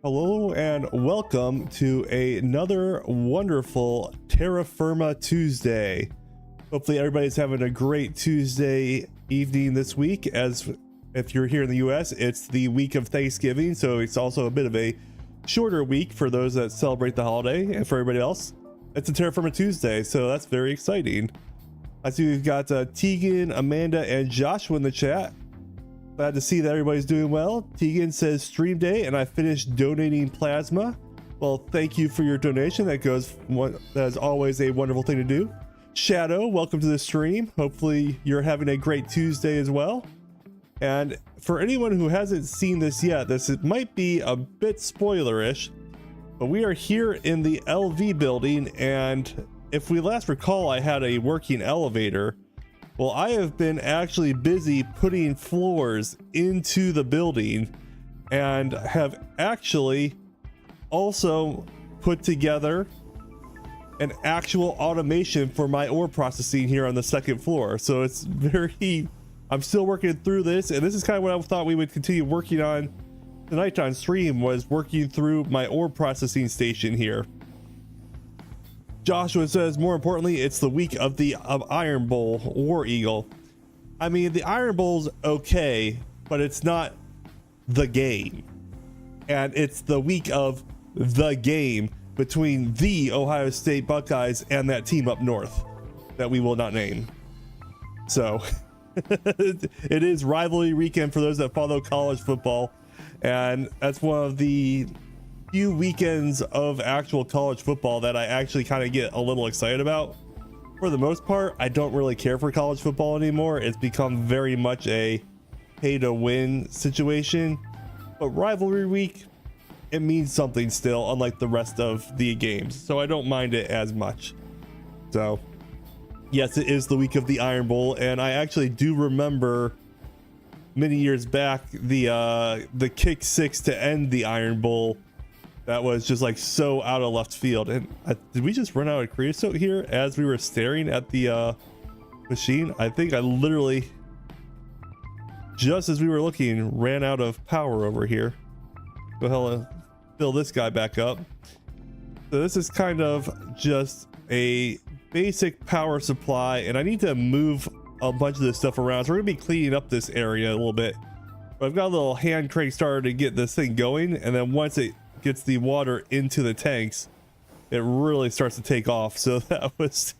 Hello and welcome to another wonderful Terrafirma Tuesday. Hopefully everybody's having a great Tuesday evening this week, as if you're here in the US, it's the week of Thanksgiving, so it's also a bit of a shorter week for those that celebrate the holiday, and for everybody else, it's a Terrafirma Tuesday, so that's very exciting. I see we've got Tegan, Amanda, and Joshua in the chat. Glad to see that everybody's doing well. Tegan says stream day and I finished donating plasma. Well, thank you for your donation. That is always a wonderful thing to do. Shadow, welcome to the stream. Hopefully you're having a great Tuesday as well. And for anyone who hasn't seen this yet, this might be a bit spoilerish, but we are here in the LV building, and if we last recall, I had a working elevator. Well, I have been actually busy putting floors into the building and have actually also put together an actual automation for my ore processing here on the second floor. So it's I'm still working through this, and this is kind of what I thought we would continue working on tonight on stream, was working through my ore processing station here. Joshua says, more importantly, it's the week of the Iron Bowl, War Eagle. I mean, the Iron Bowl's okay, but it's not the game. And it's the week of the game between the Ohio State Buckeyes and that team up north that we will not name. So it is rivalry weekend for those that follow college football. And that's one of the few weekends of actual college football that I actually kind of get a little excited about. For the most part, I don't really care for college football anymore. It's become very much a pay to win situation, but rivalry week, it means something still, unlike the rest of the games, so I don't mind it as much. So yes, it is the week of the Iron Bowl, and I actually do remember many years back the kick six to end the Iron Bowl. That was just like so out of left field. And did we just run out of creosote here as we were staring at the machine? I think I literally, just as we were looking, ran out of power over here. Go ahead and fill this guy back up. So this is kind of just a basic power supply, and I need to move a bunch of this stuff around. So we're gonna be cleaning up this area a little bit. But I've got a little hand crank starter to get this thing going, and then once it gets the water into the tanks, it really starts to take off. So that was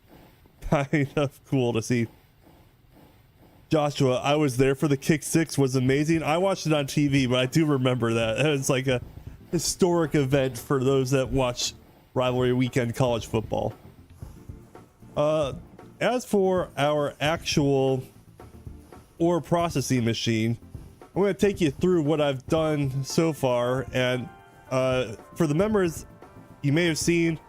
kind of cool to see. Joshua, I was there for the kick six, was amazing. I watched it on TV, but I do remember that. It was like a historic event for those that watch rivalry weekend college football. As for our actual ore processing machine, I'm going to take you through what I've done so far. And for the members, you may have seen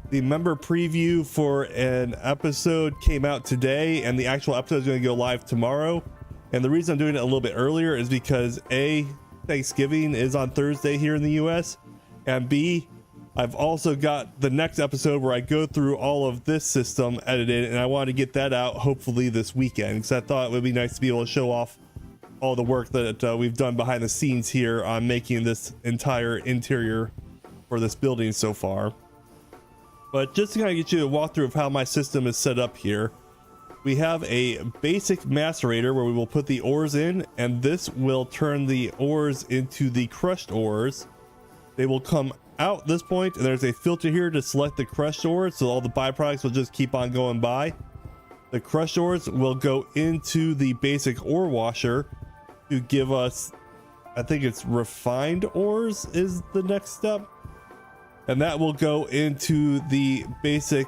the member preview for an episode came out today, and the actual episode is going to go live tomorrow. And the reason I'm doing it a little bit earlier is because A, Thanksgiving is on Thursday here in the US, and B, I've also got the next episode where I go through all of this system edited, and I want to get that out hopefully this weekend, because I thought it would be nice to be able to show off all the work that we've done behind the scenes here on making this entire interior for this building so far. But just to kind of get you a walkthrough of how my system is set up here, we have a basic macerator where we will put the ores in, and this will turn the ores into the crushed ores. They will come out this point, and there's a filter here to select the crushed ores, so all the byproducts will just keep on going by. The crushed ores will go into the basic ore washer to give us, I think it's refined ores is the next step, and that will go into the basic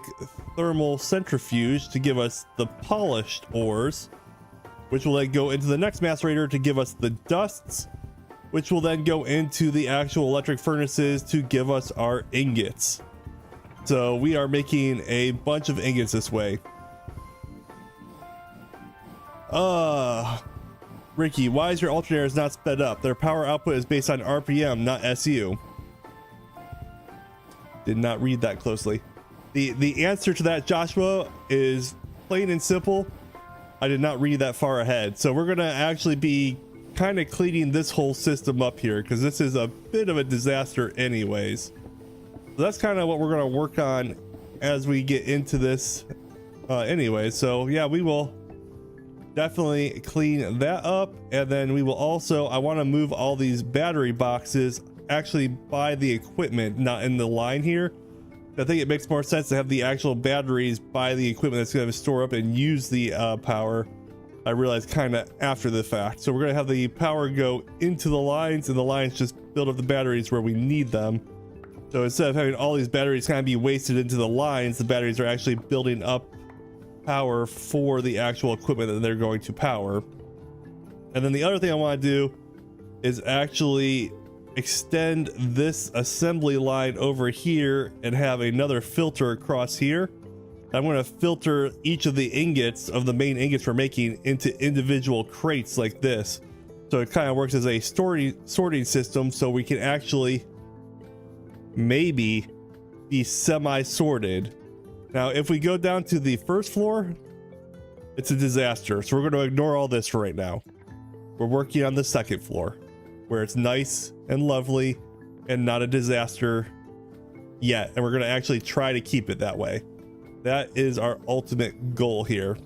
thermal centrifuge to give us the polished ores, which will then go into the next macerator to give us the dusts, which will then go into the actual electric furnaces to give us our ingots. So we are making a bunch of ingots this way. Ricky, why is your alternators not sped up? Their power output is based on RPM, not SU. Did not read that closely. The answer to that, Joshua, is plain and simple. I did not read that far ahead. So we're gonna actually be kind of cleaning this whole system up here, because this is a bit of a disaster anyways. So that's kind of what we're going to work on as we get into this anyway. So yeah, we will definitely clean that up, and then we will also, I want to move all these battery boxes actually by the equipment, not in the line here. I think it makes more sense to have the actual batteries by the equipment that's going to store up and use the power. I realized kind of after the fact. So we're going to have the power go into the lines, and the lines just build up the batteries where we need them. So instead of having all these batteries kind of be wasted into the lines, the batteries are actually building up power for the actual equipment that they're going to power. And then the other thing I want to do is actually extend this assembly line over here and have another filter across here. I'm going to filter each of the ingots of the main ingots we're making into individual crates like this. So it kind of works as a sorting system, so we can actually maybe be semi-sorted. Now, if we go down to the first floor, it's a disaster. So we're going to ignore all this for right now. We're working on the second floor, where it's nice and lovely and not a disaster yet. And we're going to actually try to keep it that way. That is our ultimate goal here.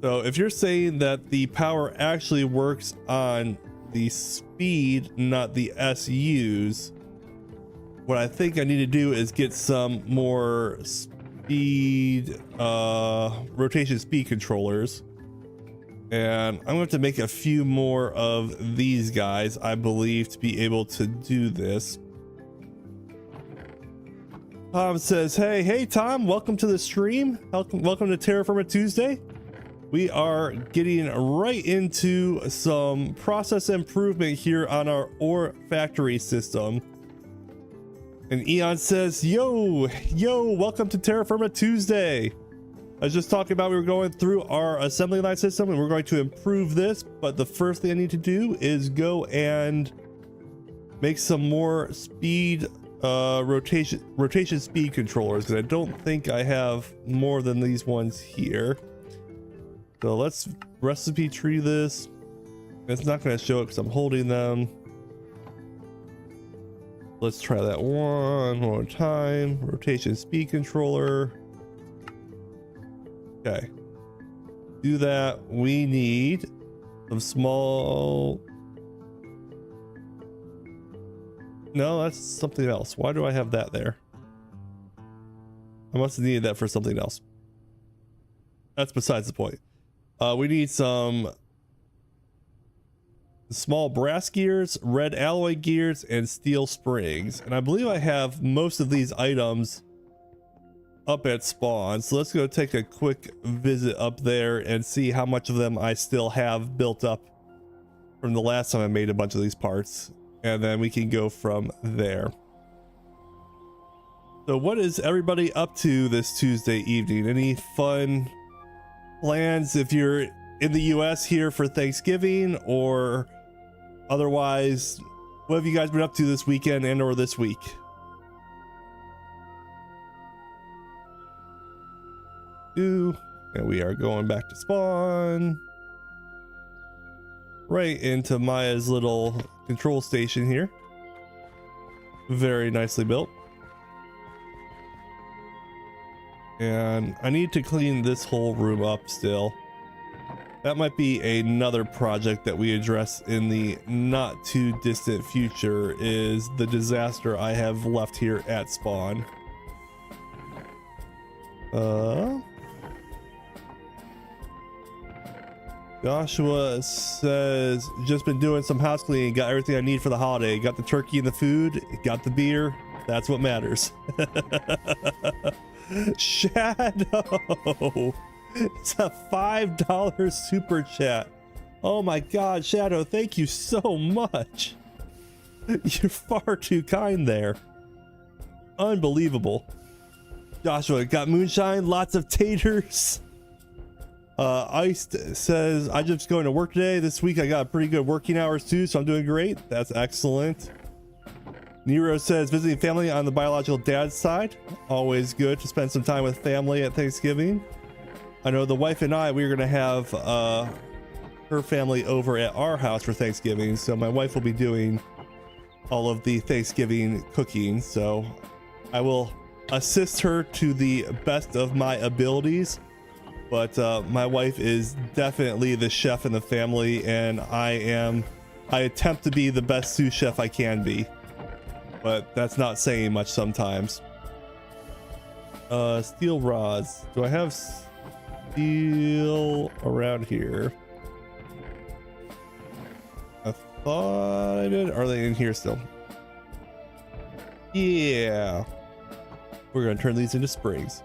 So if you're saying that the power actually works on the speed, not the SUs, what I think I need to do is get some more speed, rotation speed controllers. And I'm going to have to make a few more of these guys, I believe, to be able to do this. Tom says, hey Tom, welcome to the stream. Welcome to Terrafirma Tuesday. We are getting right into some process improvement here on our ore factory system. And Eon says, yo, welcome to Terrafirma Tuesday. I was just talking about, we were going through our assembly line system and we're going to improve this, but the first thing I need to do is go and make some more speed rotation speed controllers, because I don't think I have more than these ones here. So let's recipe tree this. It's not going to show it because I'm holding them. Let's try that one more time. Rotation speed controller. Okay, do that. We need some small. No, that's something else. Why do I have that there? I must have needed that for something else. That's besides the point. We need some small brass gears, red alloy gears, and steel springs. And I believe I have most of these items up at spawn. So let's go take a quick visit up there and see how much of them I still have built up from the last time I made a bunch of these parts. And then we can go from there. So what is everybody up to this Tuesday evening? Any fun plans if you're in the US here for Thanksgiving, or otherwise, what have you guys been up to this weekend and or this week? And we are going back to spawn. Right into Maya's little control station here. Very nicely built. And I need to clean this whole room up still. That might be another project that we address in the not too distant future, is the disaster I have left here at spawn. Joshua says, just been doing some house cleaning, got everything I need for the holiday. Got the turkey and the food, got the beer. That's what matters. Shadow, it's a $5 super chat. Oh my god, Shadow, thank you so much. You're far too kind there. Unbelievable. Joshua, got moonshine, lots of taters. Iced says, I'm just going to work today. This week I got pretty good working hours too, so I'm doing great. That's excellent. Nero says, visiting family on the biological dad's side. Always good to spend some time with family at Thanksgiving. I know the wife and I, we're going to have her family over at our house for Thanksgiving, so my wife will be doing all of the Thanksgiving cooking, so I will assist her to the best of my abilities. But my wife is definitely the chef in the family, and I attempt to be the best sous chef I can be, but that's not saying much sometimes. Steel rods. Do I have steel around here? I thought I did. Are they in here still? Yeah. We're gonna turn these into springs.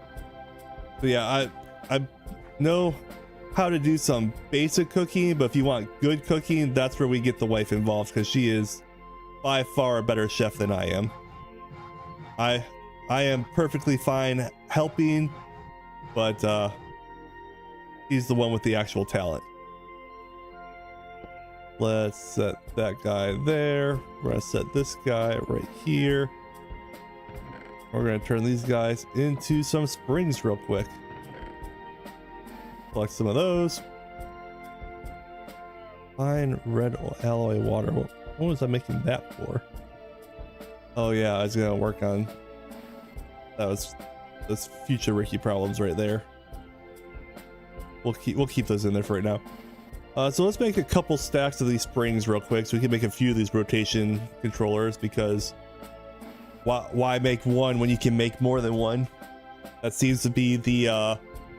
So yeah, I know how to do some basic cooking, but if you want good cooking, that's where we get the wife involved, because she is by far a better chef than I am. I am perfectly fine helping, but he's the one with the actual talent. Let's set that guy there. We're gonna set this guy right here. We're gonna turn these guys into some springs real quick. Collect some of those. Fine red alloy water. What was I making that for? Oh yeah, I was gonna work on those future Ricky problems right there. We'll keep those in there for right now. So let's make a couple stacks of these springs real quick, so we can make a few of these rotation controllers, because why make one when you can make more than one? That seems to be the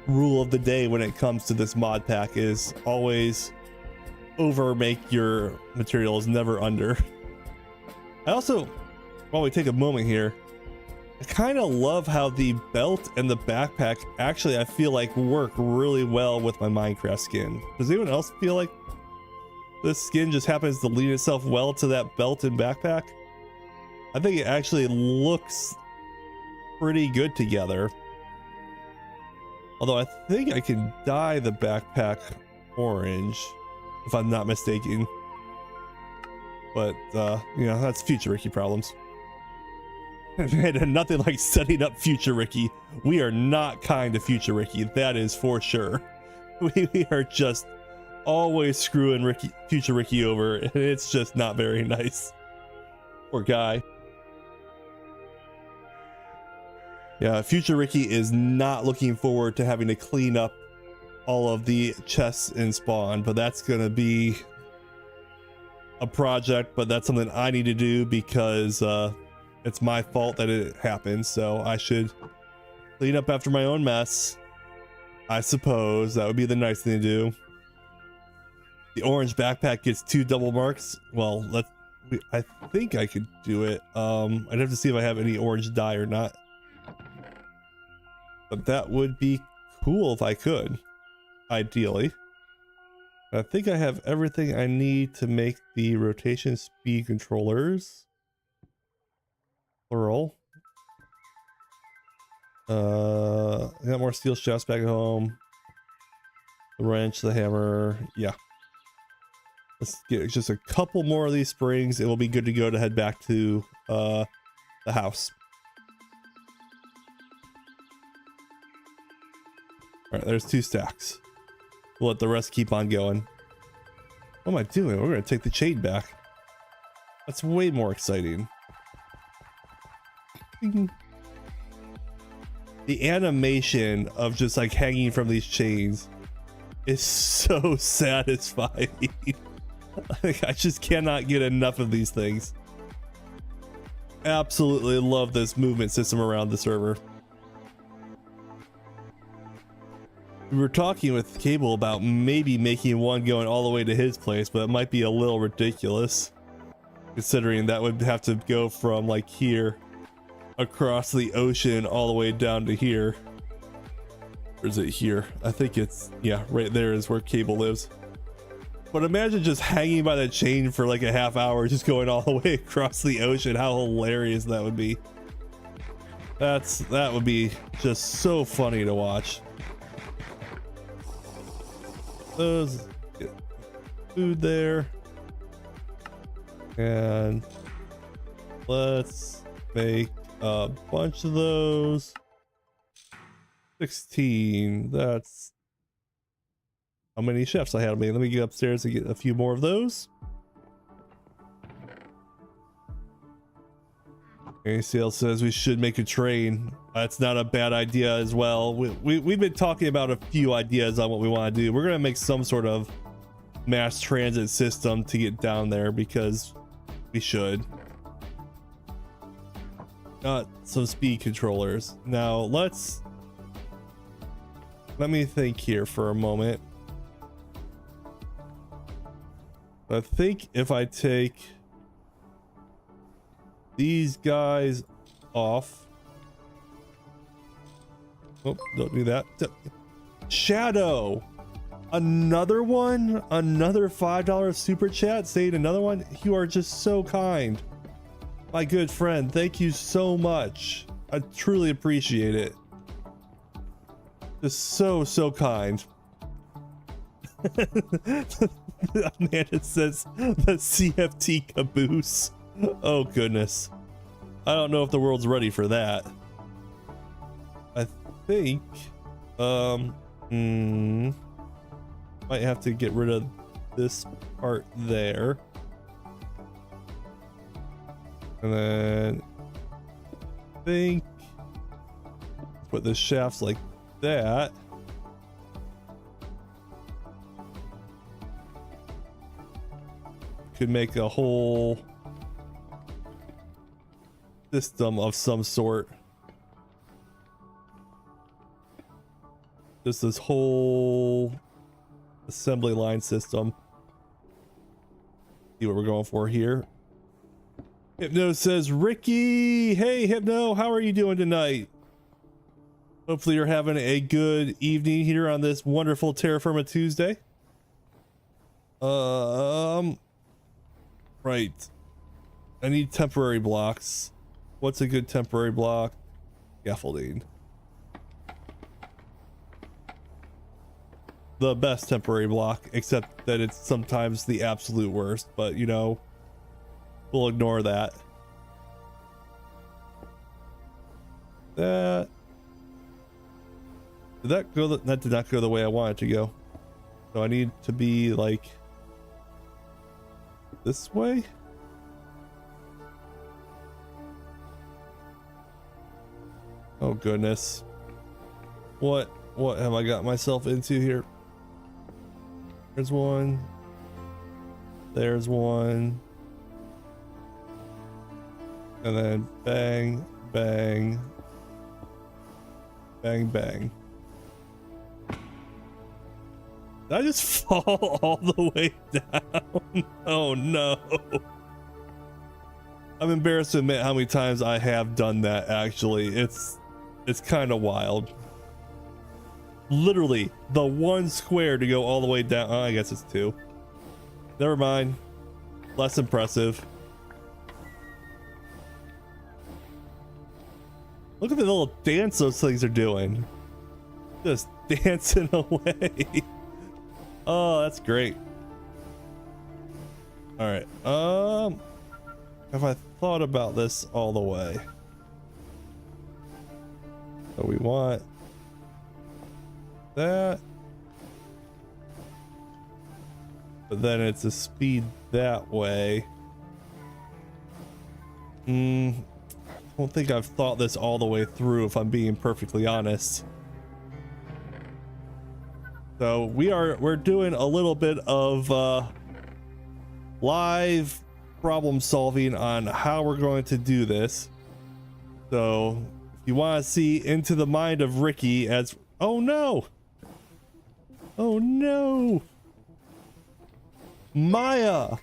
rule of the day when it comes to this mod pack, is always over make your materials, never under. I also, while we take a moment here, I kind of love how the belt and the backpack actually, I feel like, work really well with my Minecraft skin. Does anyone else feel like this skin just happens to lead itself well to that belt and backpack? I think it actually looks pretty good together. Although I think I can dye the backpack orange, if I'm not mistaken. But, you know, that's future Ricky problems. Nothing like setting up future Ricky. We are not kind to future Ricky, that is for sure. We are just always screwing future Ricky over, and it's just not very nice. Poor guy. Yeah, future Ricky is not looking forward to having to clean up all of the chests in spawn, but that's gonna be a project, but that's something I need to do because it's my fault that it happened, so I should clean up after my own mess. I suppose that would be the nice thing to do. The orange backpack gets 2 double marks. Well, I think I could do it. I'd have to see if I have any orange dye or not. But that would be cool if I could, ideally. I think I have everything I need to make the rotation speed controllers. Plural. I got more steel shafts back at home. The wrench, the hammer. Yeah. Let's get just a couple more of these springs and we'll be good to go to head back to the house. All right, there's 2 stacks. We'll let the rest keep on going. What am I doing? We're gonna take the chain back. That's way more exciting. The animation of just like hanging from these chains is so satisfying. Like, I just cannot get enough of these things. Absolutely love this movement system around the server. We were talking with Cable about maybe making one going all the way to his place, but it might be a little ridiculous, considering that would have to go from like here across the ocean all the way down to here. Or is it here? I think it's, yeah, right there is where Cable lives. But imagine just hanging by the chain for like a half hour, just going all the way across the ocean. How hilarious that would be. That would be just so funny to watch. Those, get food there, and let's make a bunch of those. 16, that's how many chefs I had on me. Let me get upstairs and get a few more of those. ACL says we should make a train. That's not a bad idea as well. We've been talking about a few ideas on what we want to do. We're gonna make some sort of mass transit system to get down there because we should. Got some speed controllers. Now let me think here for a moment. I think if I take these guys off. Oh, don't do that. Shadow, another one, another $5 super chat saying another one. You are just so kind, my good friend. Thank you so much. I truly appreciate it. Just so kind. Amanda says the CFT caboose. Oh goodness, I don't know if the world's ready for that. I think might have to get rid of this part there, and then I think put the shafts like that. Could make a whole system of some sort. Just this whole assembly line system. See what we're going for here. Hypno says, Ricky, hey Hypno, how are you doing tonight? Hopefully you're having a good evening here on this wonderful Terrafirma Tuesday. Right, I need temporary blocks. What's a good temporary block? Scaffolding. The best temporary block, except that it's sometimes the absolute worst, but you know, we'll ignore that. Did that go? That did not go the way I wanted to go. So I need to be like this way. Oh goodness. What have I got myself into here? There's one. There's one. And then bang, bang, bang, bang. Did I just fall all the way down? Oh no. I'm embarrassed to admit how many times I have done that actually. It's kind of wild. Literally the one square to go all the way down. Oh, I guess it's two. Never mind. Less impressive. Look at the little dance those things are doing. Just dancing away. Oh, that's great. All right. Have I thought about this all the way? So we want that, but then it's a speed that way. I don't think I've thought this all the way through, if I'm being perfectly honest. So we're doing a little bit of live problem solving on how we're going to do this. So if you want to see into the mind of Ricky as oh no, Maya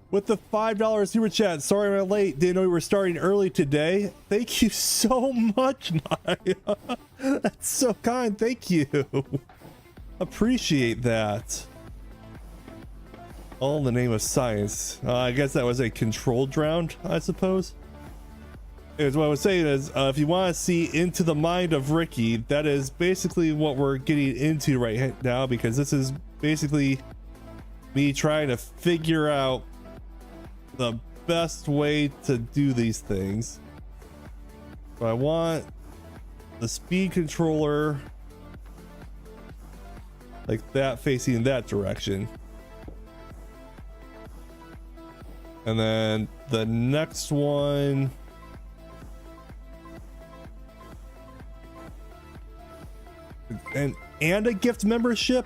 with the $5 super chat. Sorry I'm late, didn't know we were starting early today. Thank you so much, Maya. That's so kind. Thank you. Appreciate that. All in the name of science. I guess that was a controlled round, I suppose. Anyways, what I was saying is, if you want to see into the mind of Ricky, that is basically what we're getting into right now, because this is basically me trying to figure out the best way to do these things. So I want the speed controller like that, facing that direction. And then the next one, and a gift membership.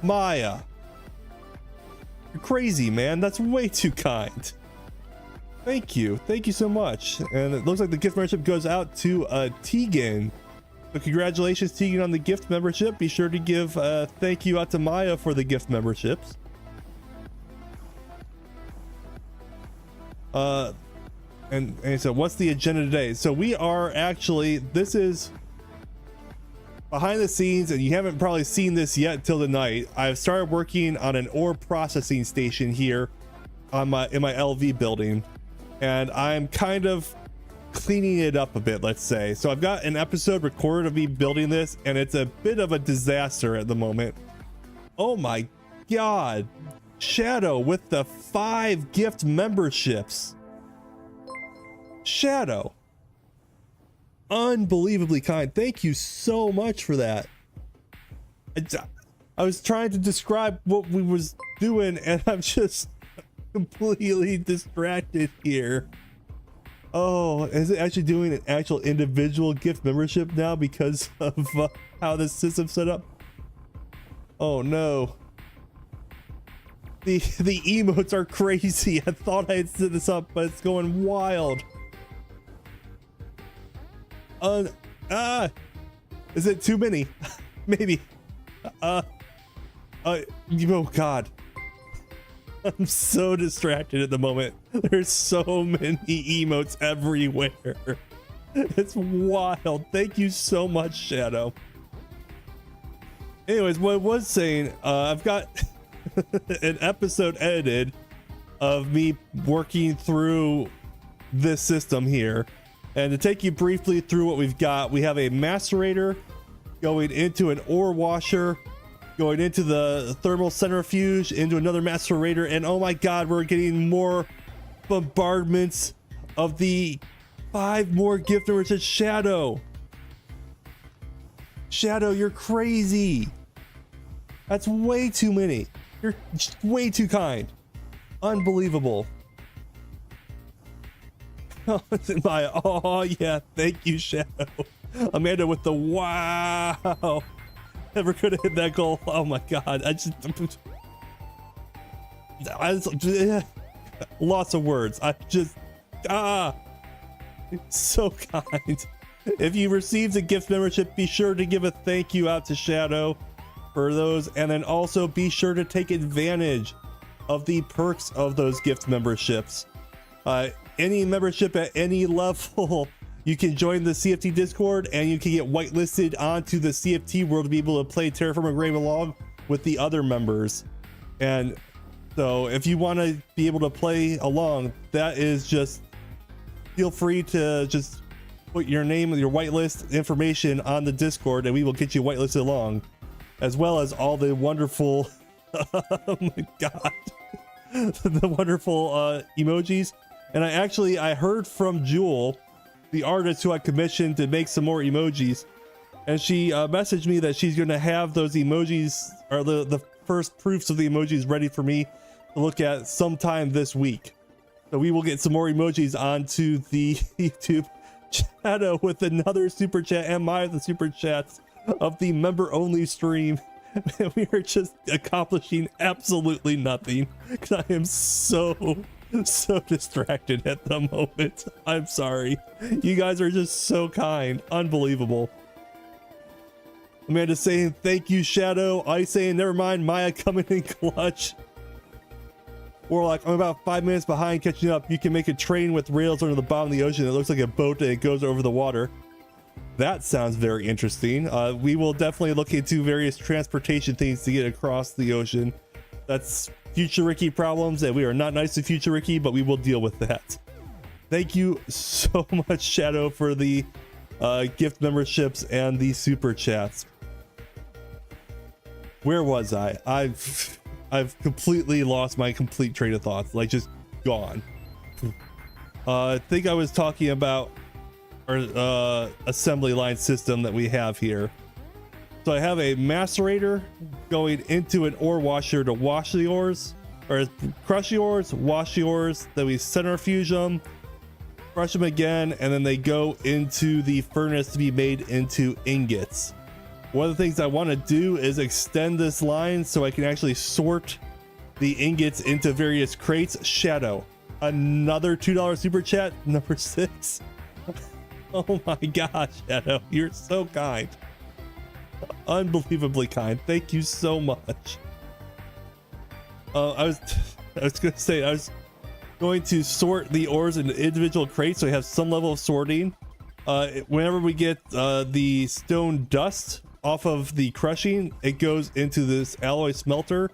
Maya, you're crazy, man. That's way too kind. Thank you so much. And it looks like the gift membership goes out to Tegan. So congratulations, Tegan, on the gift membership. Be sure to give thank you out to Maya for the gift memberships. And so what's the agenda today? So we are actually, this is behind the scenes, and you haven't probably seen this yet till tonight. I've started working on an ore processing station here on in my LV building, and I'm kind of cleaning it up a bit, let's say. So I've got an episode recorded of me building this, and it's a bit of a disaster at the moment. Oh my god, Shadow with the 5 gift memberships. Shadow, unbelievably kind. Thank you so much for that. I was trying to describe what we was doing, and I'm just completely distracted here. Oh, is it actually doing an actual individual gift membership now because of how the system's set up? Oh no. The emotes are crazy. I thought I had set this up, but it's going wild. Is it too many? Maybe. Oh god. I'm so distracted at the moment. There's so many emotes everywhere. It's wild. Thank you so much, Shadow. Anyways, what I was saying, I've got an episode edited of me working through this system here. And to take you briefly through what we've got, we have a macerator going into an ore washer, going into the thermal centrifuge, into another macerator, and oh my god, we're getting more bombardments of the 5 more gift members at Shadow. Shadow, you're crazy. That's way too many. You're way too kind. Unbelievable. Oh yeah, thank you, Shadow. Amanda with the wow. Never could have hit that goal. Oh my god, I lots of words. I just so kind. If you received a gift membership, be sure to give a thank you out to Shadow for those, and then also be sure to take advantage of the perks of those gift memberships. Any membership at any level, you can join the CFT Discord, and you can get whitelisted onto the CFT world to be able to play Terrafirmagreg along with the other members. And so if you want to be able to play along, that is just, feel free to just put your name and your whitelist information on the Discord, and we will get you whitelisted along, as well as all the wonderful oh my god the wonderful emojis. And I heard from Jewel, the artist who I commissioned to make some more emojis, and she messaged me that she's going to have those emojis, or the first proofs of the emojis, ready for me to look at sometime this week. So we will get some more emojis onto the YouTube. Shadow with another super chat, and Maya the super chats of the member only stream. We are just accomplishing absolutely nothing because I am so distracted at the moment. I'm sorry. You guys are just so kind. Unbelievable. Amanda saying thank you, Shadow. I saying never mind, Maya coming in clutch. Warlock, I'm about 5 minutes behind catching up. You can make a train with rails under the bottom of the ocean. It looks like a boat and it goes over the water. That sounds very interesting. We will definitely look into various transportation things to get across the ocean. That's Future Ricky problems, and we are not nice to Future Ricky, but we will deal with that. Thank you so much, Shadow, for the gift memberships and the super chats. Where was I? I've completely lost my complete train of thoughts, like just gone. I think I was talking about our assembly line system that we have here. So I have a macerator going into an ore washer to wash the ores, or crush the ores, wash the ores, then we centrifuge them, crush them again, and then they go into the furnace to be made into ingots. One of the things I want to do is extend this line so I can actually sort the ingots into various crates. Shadow, another $2 super chat, number 6. Oh my gosh, Shadow, you're so kind. Unbelievably kind. Thank you so much. I was gonna say I was going to sort the ores into individual crates so we have some level of sorting. Whenever we get the stone dust off of the crushing, it goes into this alloy smelter,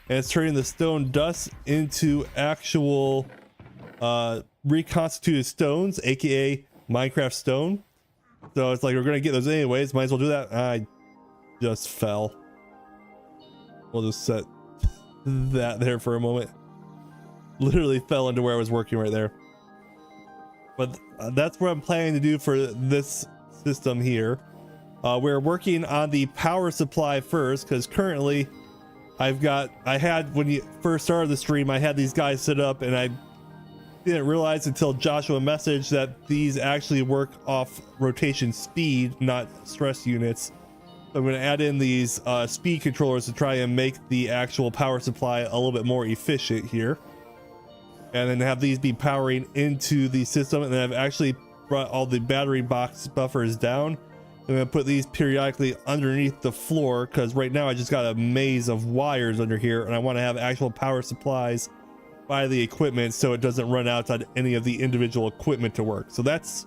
and it's turning the stone dust into actual reconstituted stones, aka Minecraft stone. So it's like, we're gonna get those anyways, might as well do that. I just fell. We'll just set that there for a moment. Literally fell into where I was working right there. But that's what I'm planning to do for this system here. We're working on the power supply first, because currently I had, when you first started the stream, I had these guys set up, and I didn't realize until Joshua messaged that these actually work off rotation speed, not stress units. So I'm going to add in these speed controllers to try and make the actual power supply a little bit more efficient here, and then have these be powering into the system. And then I've actually brought all the battery box buffers down. I'm going to put these periodically underneath the floor, because right now I just got a maze of wires under here, and I want to have actual power supplies by the equipment so it doesn't run out on any of the individual equipment to work. So that's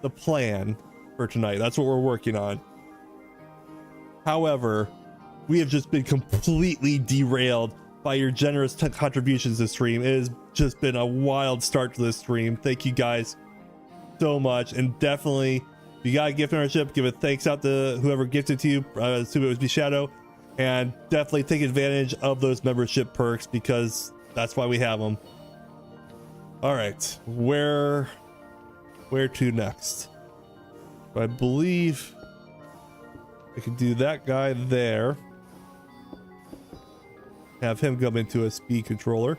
the plan for tonight. That's what we're working on. However, we have just been completely derailed by your generous contributions to the stream. It has just been a wild start to this stream. Thank you guys so much. And definitely, if you got a gift membership, give a thanks out to whoever gifted to you. I assume it was Shadow. And definitely take advantage of those membership perks, because that's why we have them. All right, where to next? I believe I can do that guy there. Have him come into a speed controller.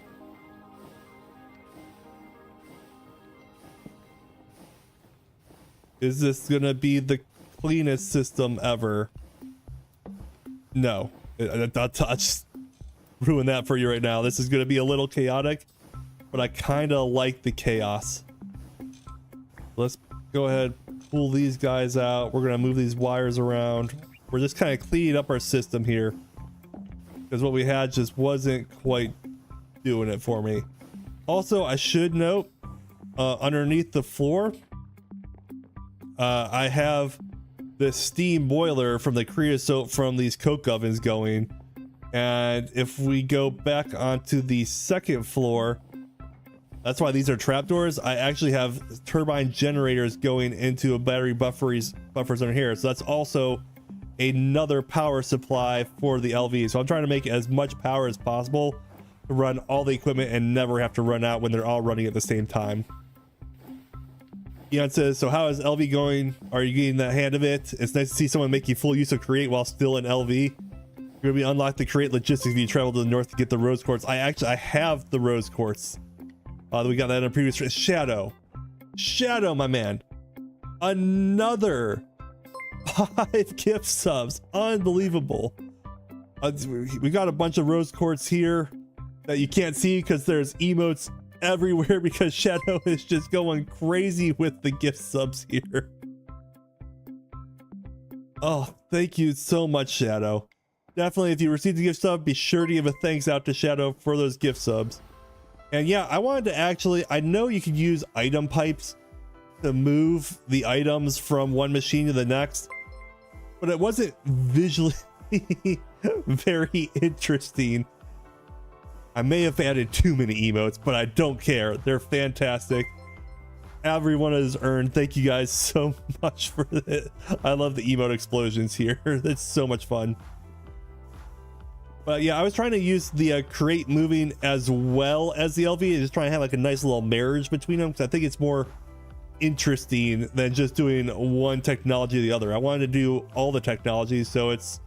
Is this gonna be the cleanest system ever? No, I'll just ruin that for you right now. This is gonna be a little chaotic, but I kind of like the chaos. Let's go ahead, pull these guys out. We're gonna move these wires around. We're just kind of cleaning up our system here, because what we had just wasn't quite doing it for me. Also, I should note, underneath the floor, I have this steam boiler from the creosote from these coke ovens going. And if we go back onto the second floor, that's why these are trapdoors. I actually have turbine generators going into a battery buffers under here. So that's also another power supply for the LV. So I'm trying to make as much power as possible to run all the equipment and never have to run out when they're all running at the same time. Ian says, so how is LV going? Are you getting the hand of it? It's nice to see someone making full use of create while still in LV. You're gonna be unlocked the create logistics if you travel to the north to get the rose quartz. I have the rose quartz. We got that in a previous Shadow, my man. Another 5 gift subs. Unbelievable. We got a bunch of rose quartz here that you can't see because there's emotes everywhere, because Shadow is just going crazy with the gift subs here. Oh, thank you so much, Shadow. Definitely, if you received a gift sub, be sure to give a thanks out to Shadow for those gift subs. And yeah, I wanted to actually, I know you could use item pipes to move the items from one machine to the next, but it wasn't visually very interesting. I may have added too many emotes, but I don't care. They're fantastic. Everyone has earned. Thank you guys so much for it. I love the emote explosions here. It's so much fun. But yeah, I was trying to use the create moving as well as the LV, just trying to have like a nice little marriage between them, because I think it's more interesting than just doing one technology or the other. I wanted to do all the technologies, so it's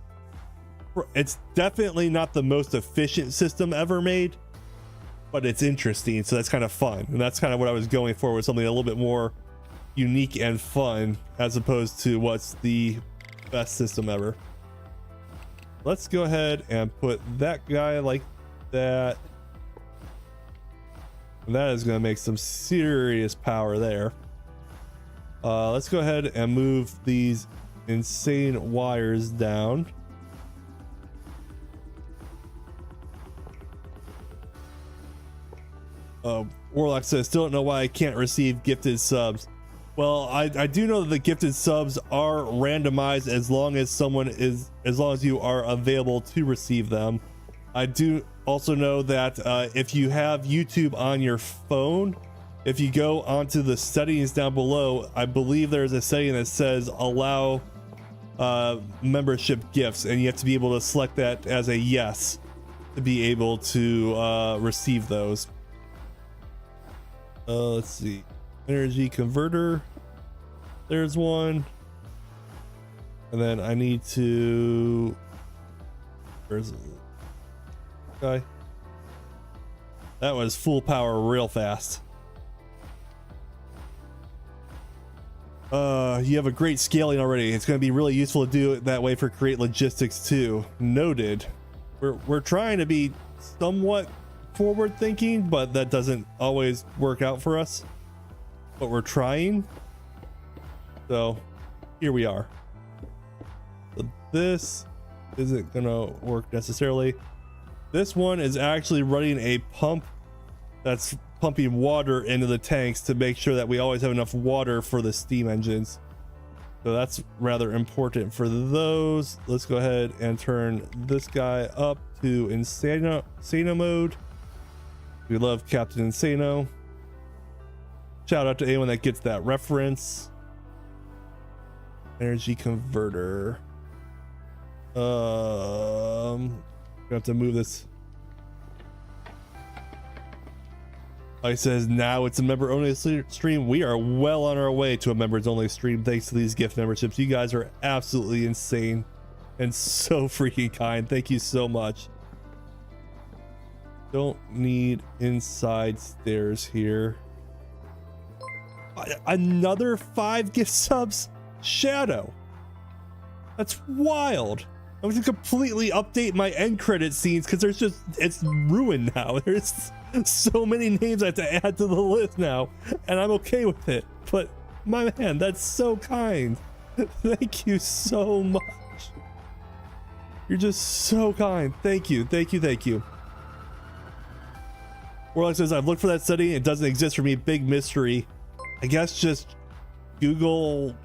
definitely not the most efficient system ever made, but it's interesting, so that's kind of fun. And that's kind of what I was going for, with something a little bit more unique and fun as opposed to what's the best system ever. Let's go ahead and put that guy like that. That is going to make some serious power there. Let's go ahead and move these insane wires down. Warlock says, still don't know why I can't receive gifted subs. Well, I do know that the gifted subs are randomized as long as you are available to receive them. I do also know that if you have YouTube on your phone, if you go onto the settings down below, I believe there's a setting that says allow membership gifts, and you have to be able to select that as a yes to be able to receive those. Let's see. Energy converter. There's one. And then I need to... Where's the guy? That was full power real fast. You have a great scaling already. It's going to be really useful to do it that way for create logistics too. Noted. We're trying to be somewhat forward thinking, but that doesn't always work out for us, but we're trying. So here we are. So this isn't gonna work necessarily. This one is actually running a pump that's pumping water into the tanks to make sure that we always have enough water for the steam engines. So that's rather important for those. Let's go ahead and turn this guy up to Insano mode. We love Captain Insano. Shout out to anyone that gets that reference. Energy converter. We have to move this. He says now it's a member only stream. We are well on our way to a members only stream thanks to these gift memberships. You guys are absolutely insane and so freaking kind. Thank you so much. Don't need inside stairs here. Another 5 gift subs? Shadow. That's wild. I'm gonna completely update my end credit scenes because it's ruined now. There's so many names I have to add to the list now, and I'm okay with it. But my man, that's so kind. Thank you so much. You're just so kind. Thank you, thank you, thank you. Warlock says, I've looked for that setting. It doesn't exist for me. Big mystery. I guess just Google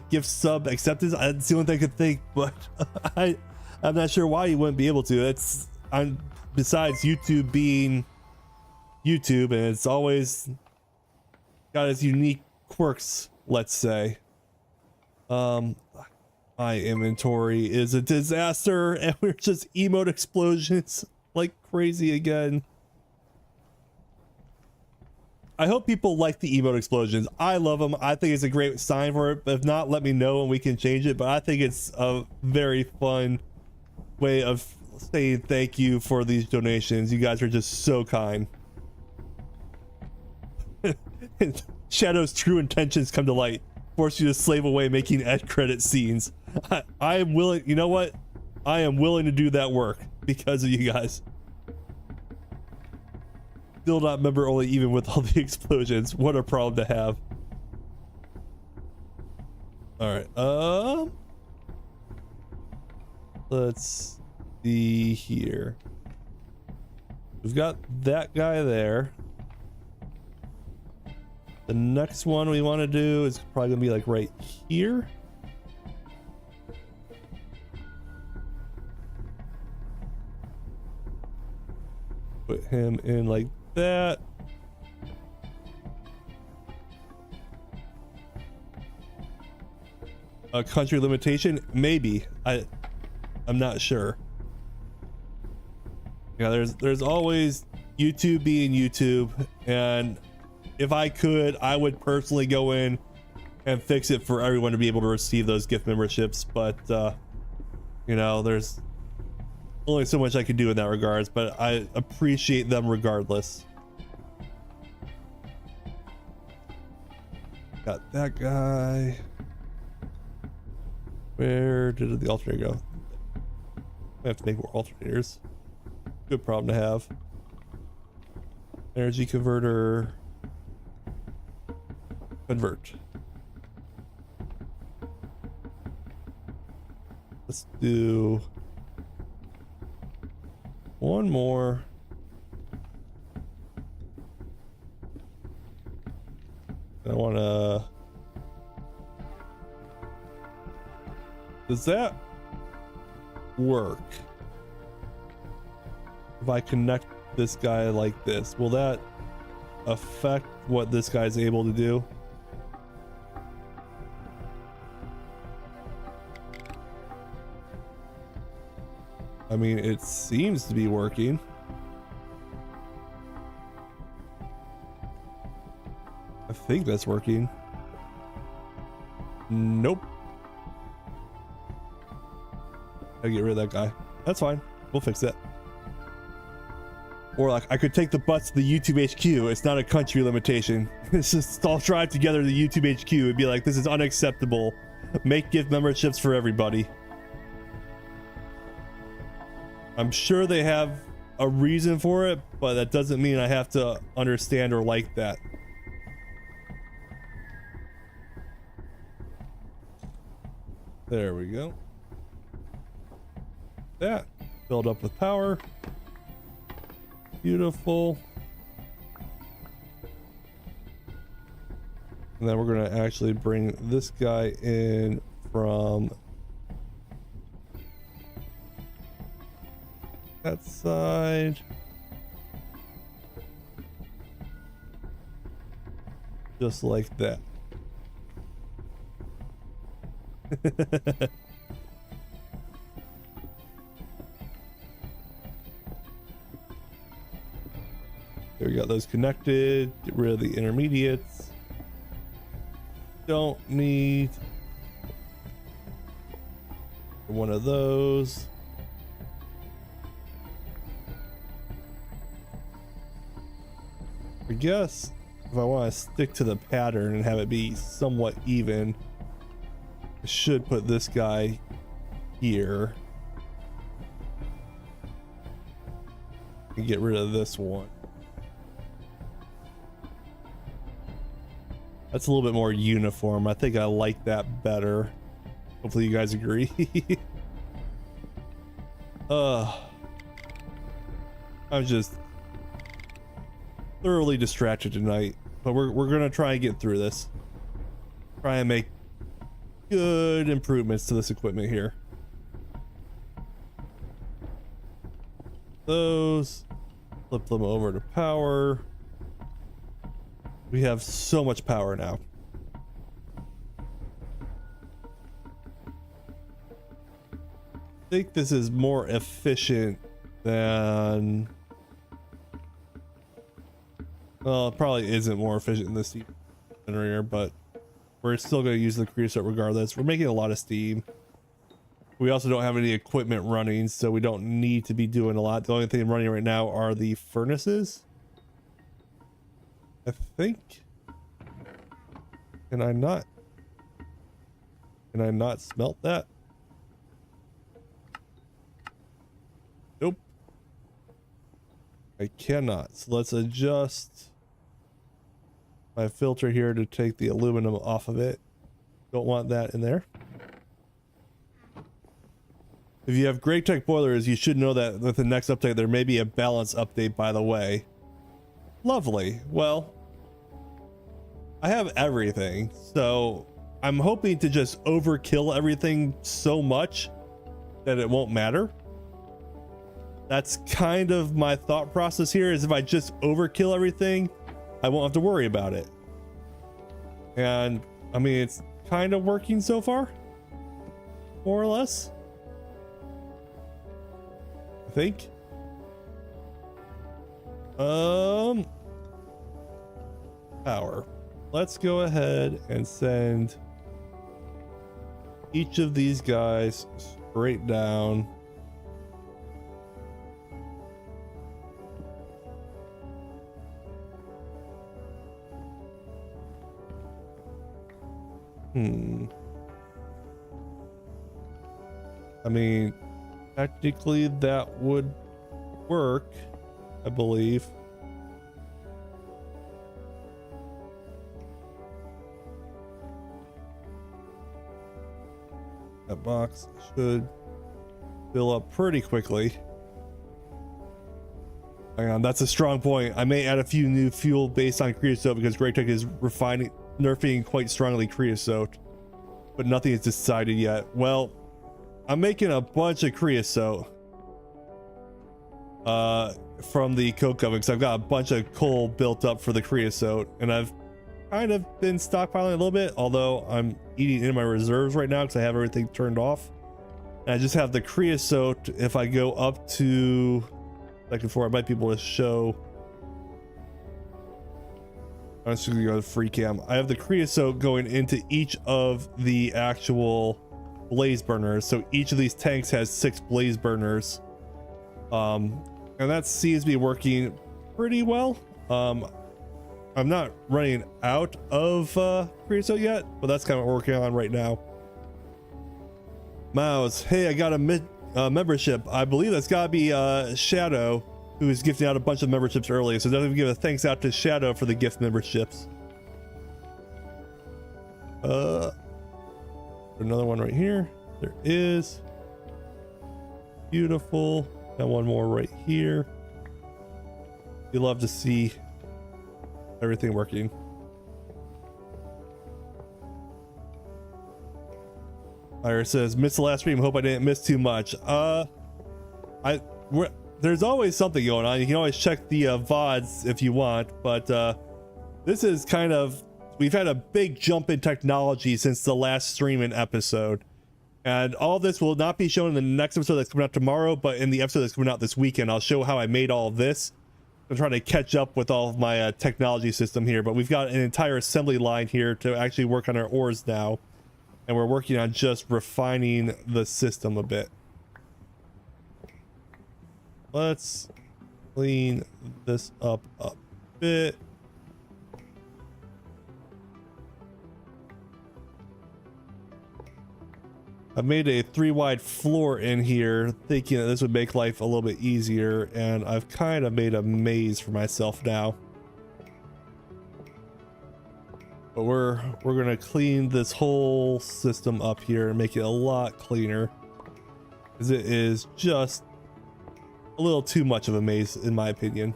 gift sub acceptance. That's the only thing I could think, but I'm not sure why you wouldn't be able to. Besides YouTube being YouTube, and it's always got its unique quirks, let's say. My inventory is a disaster, and we're just emote explosions like crazy again. I hope people like the emote explosions. I love them. I think it's a great sign for it. But if not, let me know and we can change it. But I think it's a very fun way of saying thank you for these donations. You guys are just so kind. Shadow's true intentions come to light. Force you to slave away making end credit scenes. I am willing. You know what? I am willing to do that work because of you guys. Still not member only, even with all the explosions. What a problem to have. All right. Let's see here. We've got that guy there. The next one we want to do is probably gonna be like right here. Put him in like that. A country limitation? Maybe. I'm not sure. Yeah, there's always YouTube being YouTube, and if I could, I would personally go in and fix it for everyone to be able to receive those gift memberships, but you know, there's only so much I can do in that regards, but I appreciate them regardless. Got that guy. Where did the alternator go? I have to make more alternators. Good problem to have. Energy converter. Convert. Let's do one more. I want to. Does that work? If I connect this guy like this, will that affect what this guy's able to do? I mean, it seems to be working. I think that's working. Nope. I get rid of that guy. That's fine. We'll fix that. Or like, I could take the bus to the YouTube HQ. It's not a country limitation. It's just all drive together to the YouTube HQ and be like, this is unacceptable. Make gift memberships for everybody. I'm sure they have a reason for it, but that doesn't mean I have to understand or like that. There we go. That filled up with power. Beautiful. And then we're going to actually bring this guy in from that side. Just like that. There we got those connected. Get rid of the intermediates. Don't need one of those. I guess if I want to stick to the pattern and have it be somewhat even, I should put this guy here and get rid of this one. That's a little bit more uniform. I think I like that better. Hopefully you guys agree. I'm just thoroughly distracted tonight, but we're gonna try and get through this. Try and make good improvements to this equipment here. Those, flip them over to power. We have so much power now. I think this is more efficient than, well, it probably isn't more efficient than this generator, but we're still going to use the creosote regardless. We're making a lot of steam. We also don't have any equipment running, so we don't need to be doing a lot. The only thing running right now are the furnaces. I think. Can I not smelt that? Nope. I cannot. So let's adjust my filter here to take the aluminum off of it. Don't want that in there. If you have Greg Tech boilers, you should know that with the next update there may be a balance update, by the way. Lovely. Well, I have everything, so I'm hoping to just overkill everything so much that it won't matter. That's kind of my thought process here, is if I just overkill everything, I won't have to worry about it. And I mean, it's kind of working so far, more or less, I think. power. Let's go ahead and send each of these guys straight down. I mean, technically that would work, I believe. That box should fill up pretty quickly. Hang on, that's a strong point. I may add a few new fuel based on creosote because GregTech is nerfing quite strongly creosote, but nothing is decided yet. Well, I'm making a bunch of creosote from the coke oven because I've got a bunch of coal built up for the creosote, and I've kind of been stockpiling a little bit, although I'm eating in my reserves right now because I have everything turned off. And I just have the creosote. If I go up to second floor, I might be able to show. I'm just gonna go to free cam. I have the creosote going into each of the actual blaze burners, so each of these tanks has 6 blaze burners, and that seems to be working pretty well. I'm not running out of creosote yet, but that's kind of what we're working on right now. Mouse, hey, I got a membership. I believe that's gotta be Shadow, who is gifting out a bunch of memberships earlier, so definitely give a thanks out to Shadow for the gift memberships. Another one right here. There is. Beautiful. And one more right here. You love to see everything working. Iris says, missed the last stream, hope I didn't miss too much. There's always something going on. You can always check the VODs if you want, but this is kind of, we've had a big jump in technology since the last streaming episode, and all this will not be shown in the next episode that's coming out tomorrow, but in the episode that's coming out this weekend, I'll show how I made all of this. I'm trying to catch up with all of my technology system here, but we've got an entire assembly line here to actually work on our ores now, and we're working on just refining the system a bit. Let's clean this up a bit. I've made a 3-wide floor in here thinking that this would make life a little bit easier, and I've kind of made a maze for myself now. But we're gonna clean this whole system up here and make it a lot cleaner, because it is just a little too much of a maze in my opinion.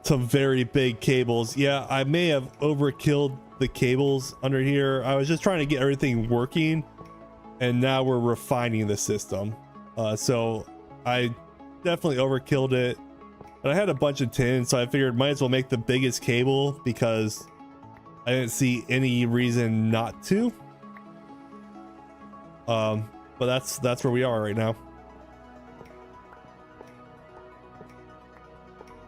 Some very big cables. Yeah, I may have overkilled the cables under here. I was just trying to get everything working, and now we're refining the system. So I definitely overkilled it, but I had a bunch of tin, so I figured might as well make the biggest cable because I didn't see any reason not to. But that's where we are right now.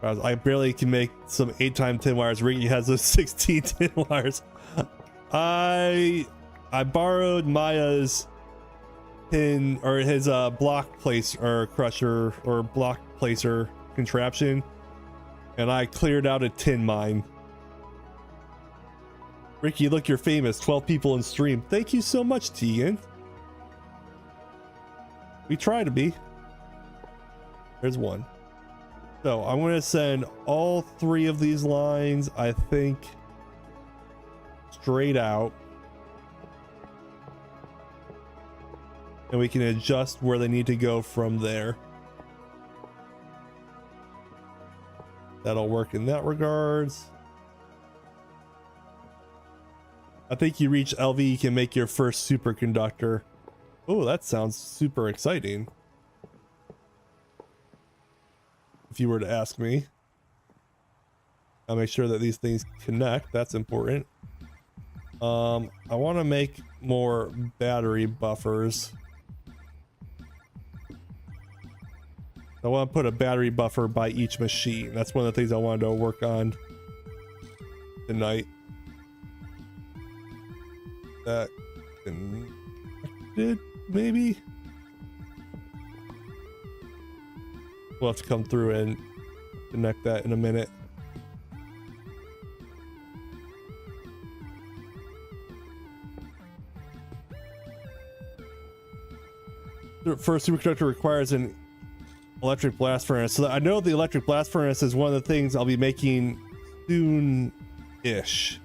I barely can make some 8x10 wires. Ricky has those 16 tin wires. I borrowed Maya's pin, or his block place or crusher or block placer contraption, and I cleared out a tin mine. Ricky, look, you're famous. 12 people in stream. Thank you so much, Tegan. We try to be. There's one. So I'm going to send all 3 of these lines, I think, straight out, and we can adjust where they need to go from there. That'll work in that regards. I think you reach LV, you can make your first superconductor. Oh, that sounds super exciting, if you were to ask me. I'll make sure that these things connect. That's important. I want to make more battery buffers. I want to put a battery buffer by each machine. That's one of the things I wanted to work on tonight. That connected, maybe? We'll have to come through and connect that in a minute. The first superconductor requires an electric blast furnace. So I know the electric blast furnace is one of the things I'll be making soon-ish.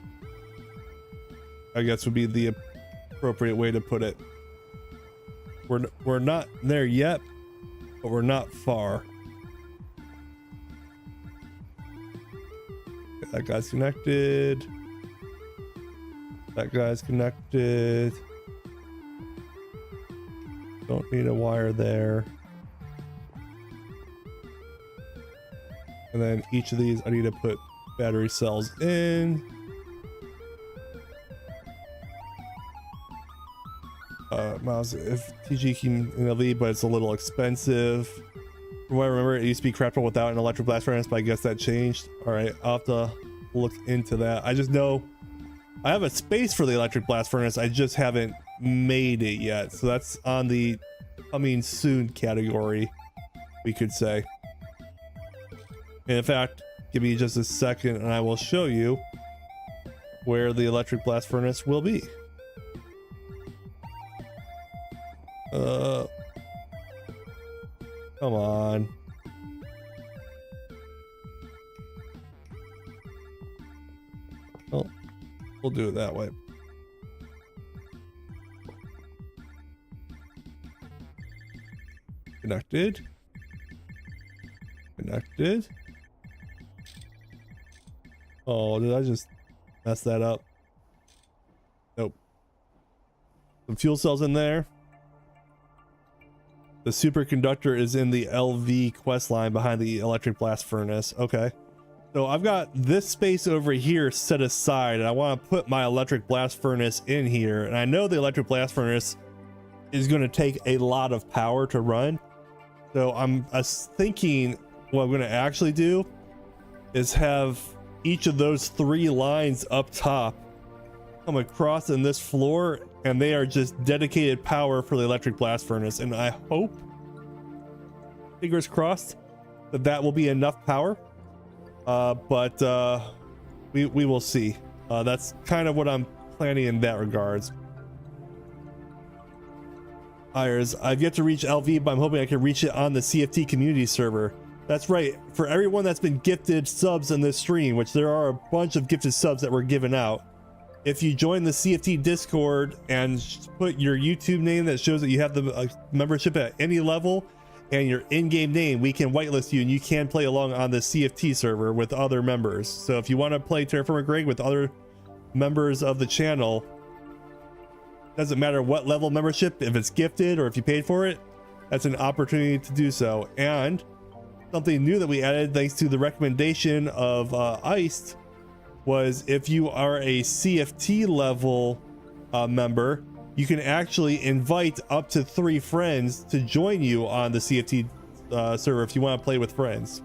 I guess would be the appropriate way to put it. We're not there yet, but we're not far. Okay, that guy's connected. That guy's connected. Don't need a wire there. And then each of these I need to put battery cells in. Mouse if TG can LV, but it's a little expensive. From what I remember, it used to be craftable without an electric blast furnace, but I guess that changed. All right, I'll have to look into that. I just know I have a space for the electric blast furnace. I just haven't made it yet, so that's on the coming soon category, we could say. And in fact, give me just a second and I will show you where the electric blast furnace will be. Come on. Well, we'll do it that way. Connected. Connected. Oh, did I just mess that up? Nope. Some fuel cells in there. The superconductor is in the LV quest line behind the electric blast furnace. Okay. So I've got this space over here set aside and I want to put my electric blast furnace in here. And I know the electric blast furnace is going to take a lot of power to run. So I'm thinking what I'm going to actually do is have each of those 3 lines up top come across in this floor, and they are just dedicated power for the electric blast furnace. And I hope, fingers crossed, that that will be enough power. But we will see. That's kind of what I'm planning in that regards. I've yet to reach LV, but I'm hoping I can reach it on the CFT community server. That's right. For everyone that's been gifted subs in this stream, which there are a bunch of gifted subs that were given out, if you join the CFT Discord and put your YouTube name that shows that you have the membership at any level and your in-game name, we can whitelist you and you can play along on the CFT server with other members. So if you want to play Terrafirmagreg with other members of the channel, doesn't matter what level membership, if it's gifted or if you paid for it, that's an opportunity to do so. And something new that we added thanks to the recommendation of Iced was if you are a CFT level member, you can actually invite up to 3 friends to join you on the CFT server if you want to play with friends.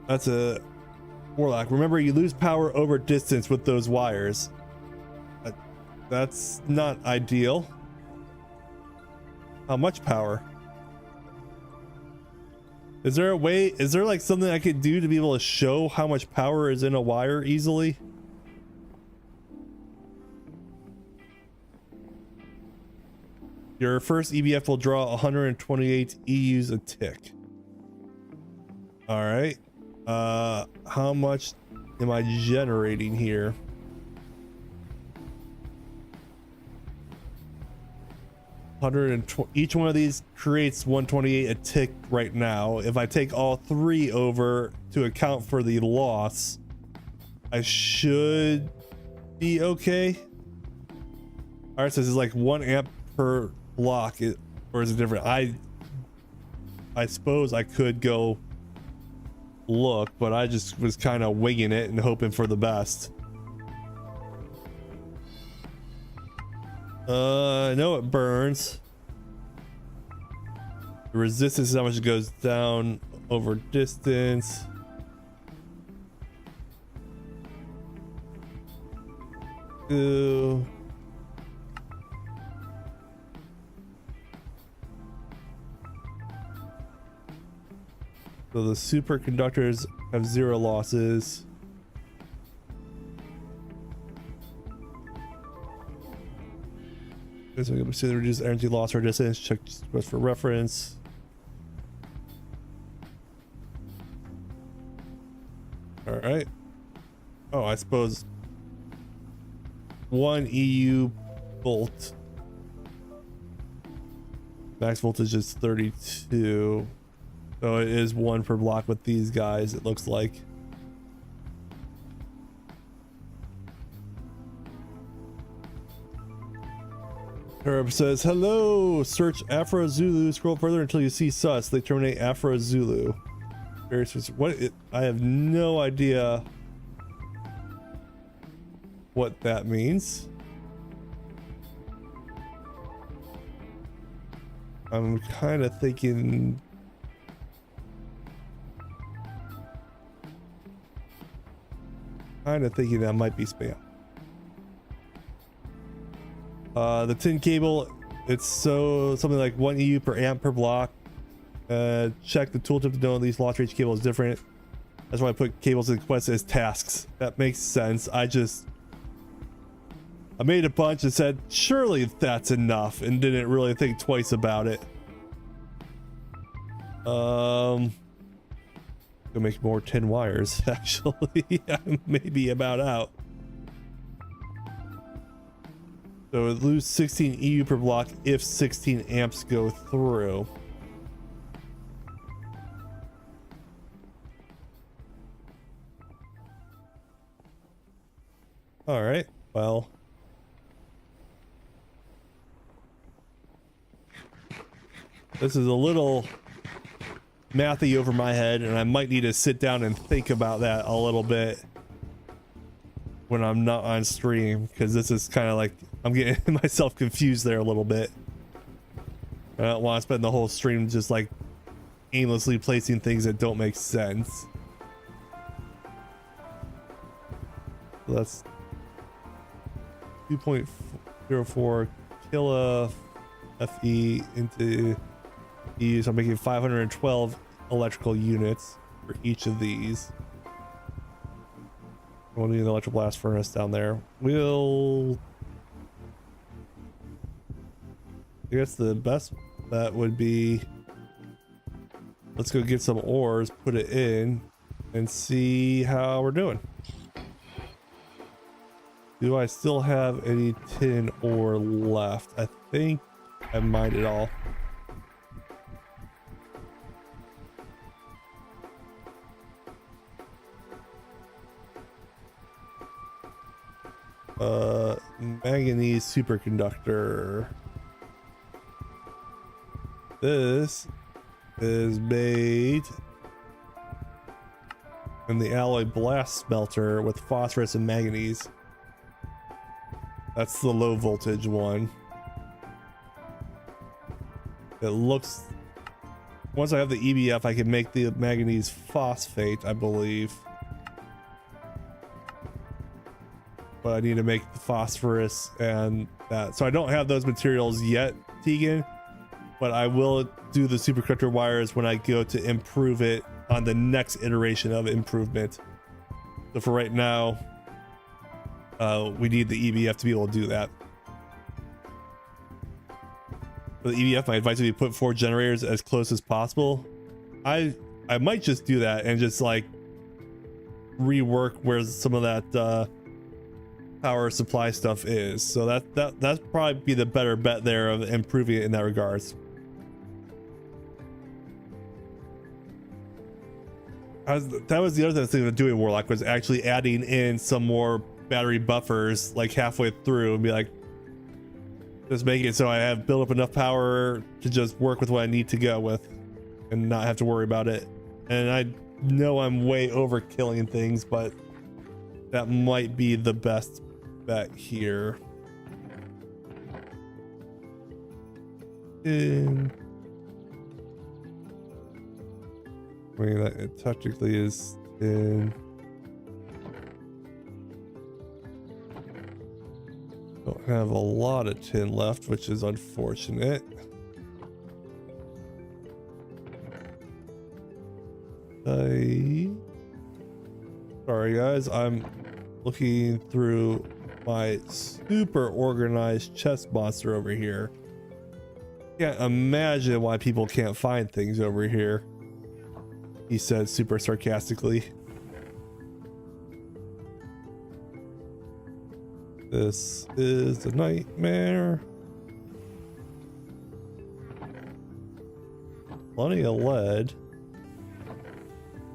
That's a Warlock. Remember, you lose power over distance with those wires. That's not ideal. How much power? Is there a way, is there like something I could do to be able to show how much power is in a wire easily? Your first EBF will draw 128 EUs a tick. All right. How much am I generating here? Each one of these creates 128 a tick right now. If I take all 3 over to account for the loss, I should be okay. All right, so this is like 1 amp per block, or is it different? I suppose I could go look, but I just was kind of winging it and hoping for the best. I know it burns. The resistance is how much it goes down over distance. So the superconductors have 0 losses. So we can see the reduced energy loss or distance. Check just for reference. All right. Oh, I suppose 1 EU volt. Max voltage is 32. So it is 1 per block with these guys, it looks like. Herb says, hello, search Afro Zulu, scroll further until you see sus. They terminate Afro Zulu. I have no idea what that means. I'm kind of thinking that might be spam. The tin cable, it's something like 1 EU per amp per block. Check the tooltip to know these loss for each cable is different. That's why I put cables in quest as tasks. That makes sense. I made a bunch and said, surely that's enough, and didn't really think twice about it. Gonna make more tin wires, actually. I'm maybe about out. So it lose 16 EU per block if 16 amps go through. All right, well. This is a little mathy over my head, and I might need to sit down and think about that a little bit when I'm not on stream, because this is kind of like I'm getting myself confused there a little bit. I don't want to spend the whole stream just like aimlessly placing things that don't make sense. So that's 2.04 kilo FE into E, so I'm making 512 electrical units for each of these. We'll need an electric blast furnace down there. I guess the best bet would be, let's go get some ores, put it in, and see how we're doing. Do I still have any tin ore left? I think I mined it all. Manganese superconductor. This is made in the alloy blast smelter with phosphorus and manganese. That's the low voltage one. It looks, once I have the EBF, I can make the manganese phosphate, I believe. But I need to make the phosphorus and that. So I don't have those materials yet, Tegan, but I will do the superconductor wires when I go to improve it on the next iteration of improvement. So for right now, we need the EBF to be able to do that. For the EBF, my advice would be put 4 generators as close as possible. I might just do that and just like rework where some of that power supply stuff is. So that's probably be the better bet there of improving it in that regards. That was the other thing of doing Warlock, was actually adding in some more battery buffers like halfway through and be like, just make it so I have built up enough power to just work with what I need to go with and not have to worry about it. And I know I'm way overkilling things, but that might be the best bet here. I mean, that it technically is in. Don't have a lot of tin left, which is unfortunate. Sorry guys, I'm looking through my super organized chest monster over here. Can't imagine why people can't find things over here, he said super sarcastically. This is a nightmare. Plenty of lead.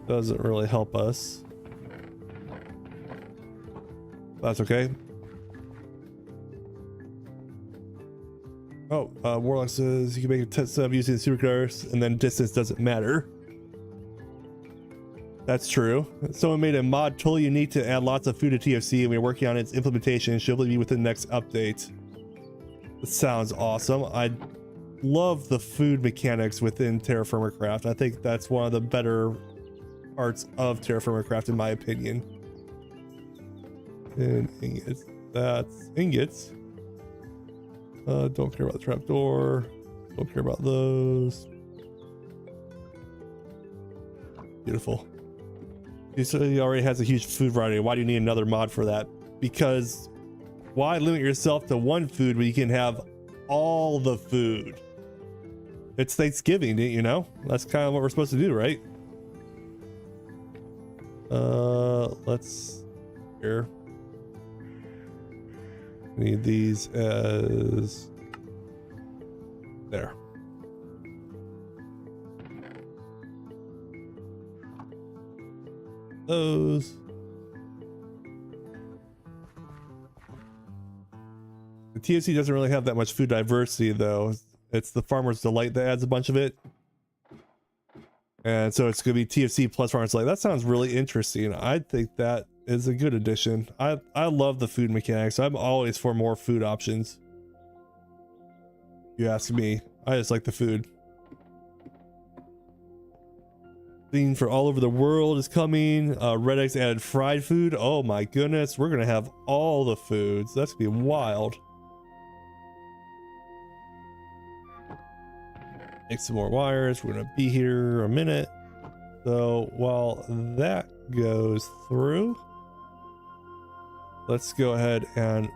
Doesn't really help us. That's okay. Oh, Warlock says you can make a test sub using supercars and then distance doesn't matter. That's true. Someone made a mod totally unique to add lots of food to TFC and we're working on its implementation. It should be within the next update. That sounds awesome. I love the food mechanics within Terrafirmagreg. I think that's one of the better parts of Terrafirmagreg in my opinion. And ingots. That's ingots. Don't care about the trapdoor. Don't care about those. Beautiful. You said he already has a huge food variety. Why do you need another mod for that? Because why limit yourself to one food when you can have all the food? It's Thanksgiving, you know? That's kind of what we're supposed to do, right? Let's here. Need these as there. Those. The TFC doesn't really have that much food diversity though. It's the Farmer's Delight that adds a bunch of it. And so it's gonna be TFC plus Farmer's Delight. That sounds really interesting. I think that is a good addition. I love the food mechanics. I'm always for more food options. You ask me, I just like the food. Thing for all over the world is coming. Red X added fried food. Oh my goodness, we're gonna have all the foods. That's gonna be wild. Make some more wires. We're gonna be here a minute. So while that goes through, let's go ahead and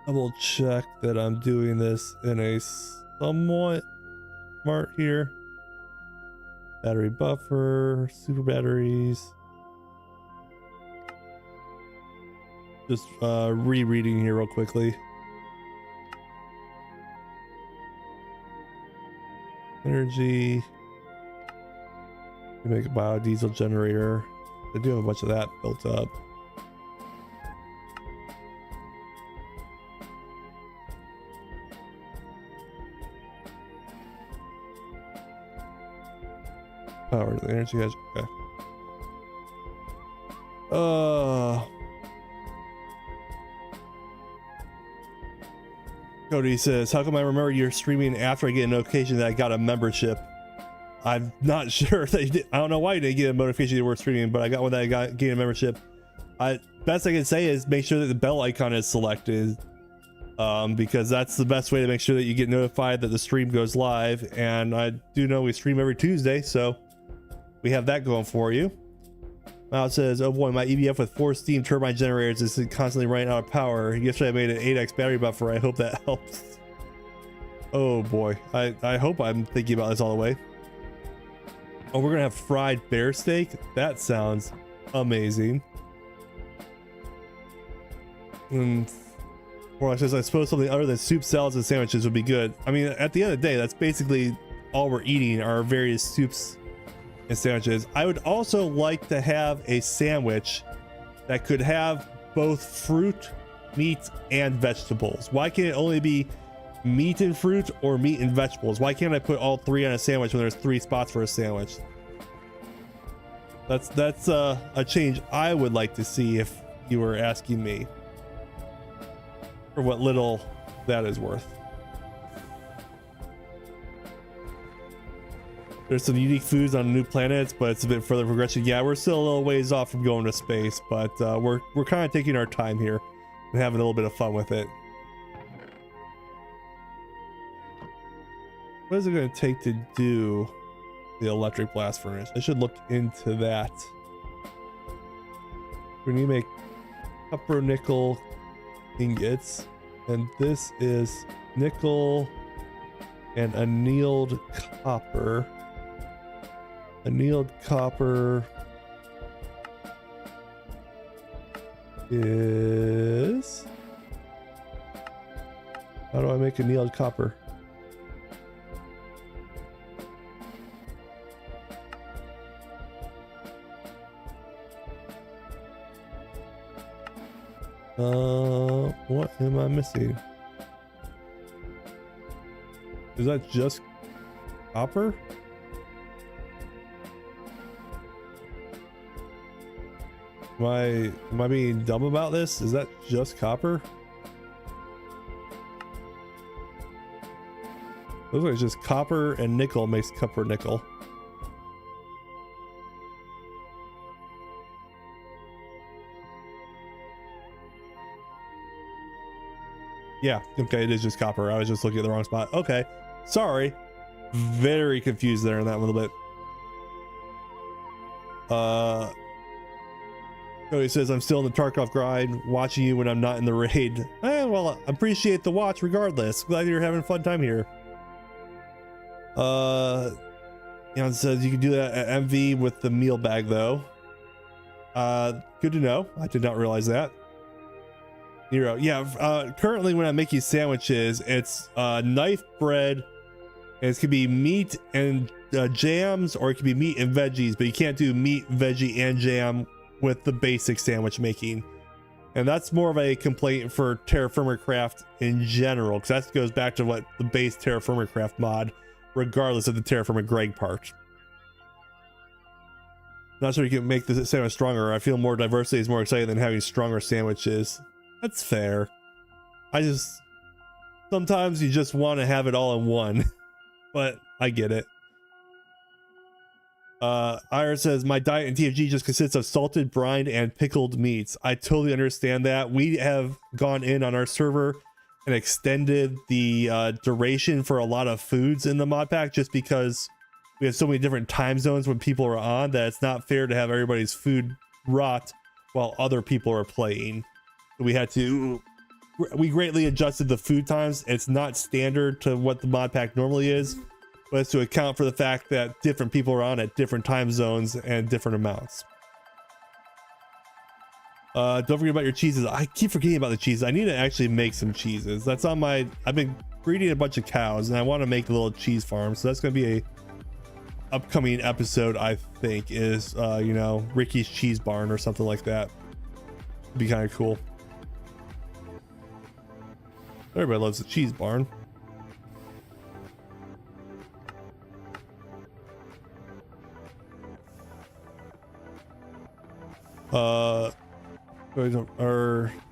double check that I'm doing this in a somewhat smart here. Battery buffer, super batteries. Just rereading here real quickly. Energy. Make a biodiesel generator. I do have a bunch of that built up. Power to the energy edge. Okay. Cody says, how come I remember you're streaming after I get a notification that I got a membership? I'm not sure that you did. I don't know why you didn't get a notification you were streaming, but I got one that I got gained a membership. Best I can say is make sure that the bell icon is selected, because that's the best way to make sure that you get notified that the stream goes live. And I do know we stream every Tuesday, so we have that going for you. Now it says, oh boy, my EVF with 4 steam turbine generators is constantly running out of power. Yesterday I made an 8x battery buffer. I hope that helps. Oh boy, I hope I'm thinking about this all the way. Oh, we're gonna have fried bear steak. That sounds amazing. And or I suppose something other than soup, salads, and sandwiches would be good. I mean, at the end of the day, that's basically all we're eating are various soups and sandwiches. I would also like to have a sandwich that could have both fruit, meat, and vegetables. Why can't it only be meat and fruit or meat and vegetables? Why can't I put all 3 on a sandwich when there's 3 spots for a sandwich? That's a change I would like to see if you were asking me, for what little that is worth. there's some unique foods on new planets, but it's a bit further progression. Yeah, we're still a little ways off from going to space, but we're kind of taking our time here and having a little bit of fun with it. What is it going to take to do the electric blast furnace? I should look into that. We need to make copper nickel ingots, and this is nickel and annealed copper. Annealed copper is... How do I make annealed copper? What am I missing? Is that just copper? Am I being dumb about this? Is that just copper? Looks like it's just copper and nickel makes copper nickel. Yeah, okay, it is just copper. I was just looking at the wrong spot. Okay, sorry. Very confused there in that little bit. Cody says, I'm still in the Tarkov grind, watching you when I'm not in the raid. Well, I appreciate the watch regardless. Glad you're having a fun time here. Jan says, you can do that at MV with the meal bag though. Good to know. I did not realize that. Nero, yeah, currently when I'm making sandwiches, it's knife bread, and it could be meat and jams, or it could be meat and veggies, but you can't do meat, veggie, and jam with the basic sandwich making. And that's more of a complaint for Terrafirmagreg in general, because that goes back to what the base Terrafirmagreg mod, regardless of the Terrafirmagreg part. Not sure you can make the sandwich stronger. I feel more diversity is more exciting than having stronger sandwiches. That's fair. Sometimes you just want to have it all in one, but I get it. Ira says, my diet in TFG just consists of salted, brined, and pickled meats. I totally understand that. We have gone in on our server and extended the duration for a lot of foods in the mod pack, just because we have so many different time zones when people are on that it's not fair to have everybody's food rot while other people are playing. We greatly adjusted the food times. It's not standard to what the mod pack normally is, but it's to account for the fact that different people are on at different time zones and different amounts. Don't forget about your cheeses. I keep forgetting about the cheeses. I need to actually make some cheeses. That's on my... I've been breeding a bunch of cows and I want to make a little cheese farm. So that's going to be a upcoming episode, I think, is, you know, Ricky's Cheese Barn or something like that. It'd be kind of cool. Everybody loves the cheese barn.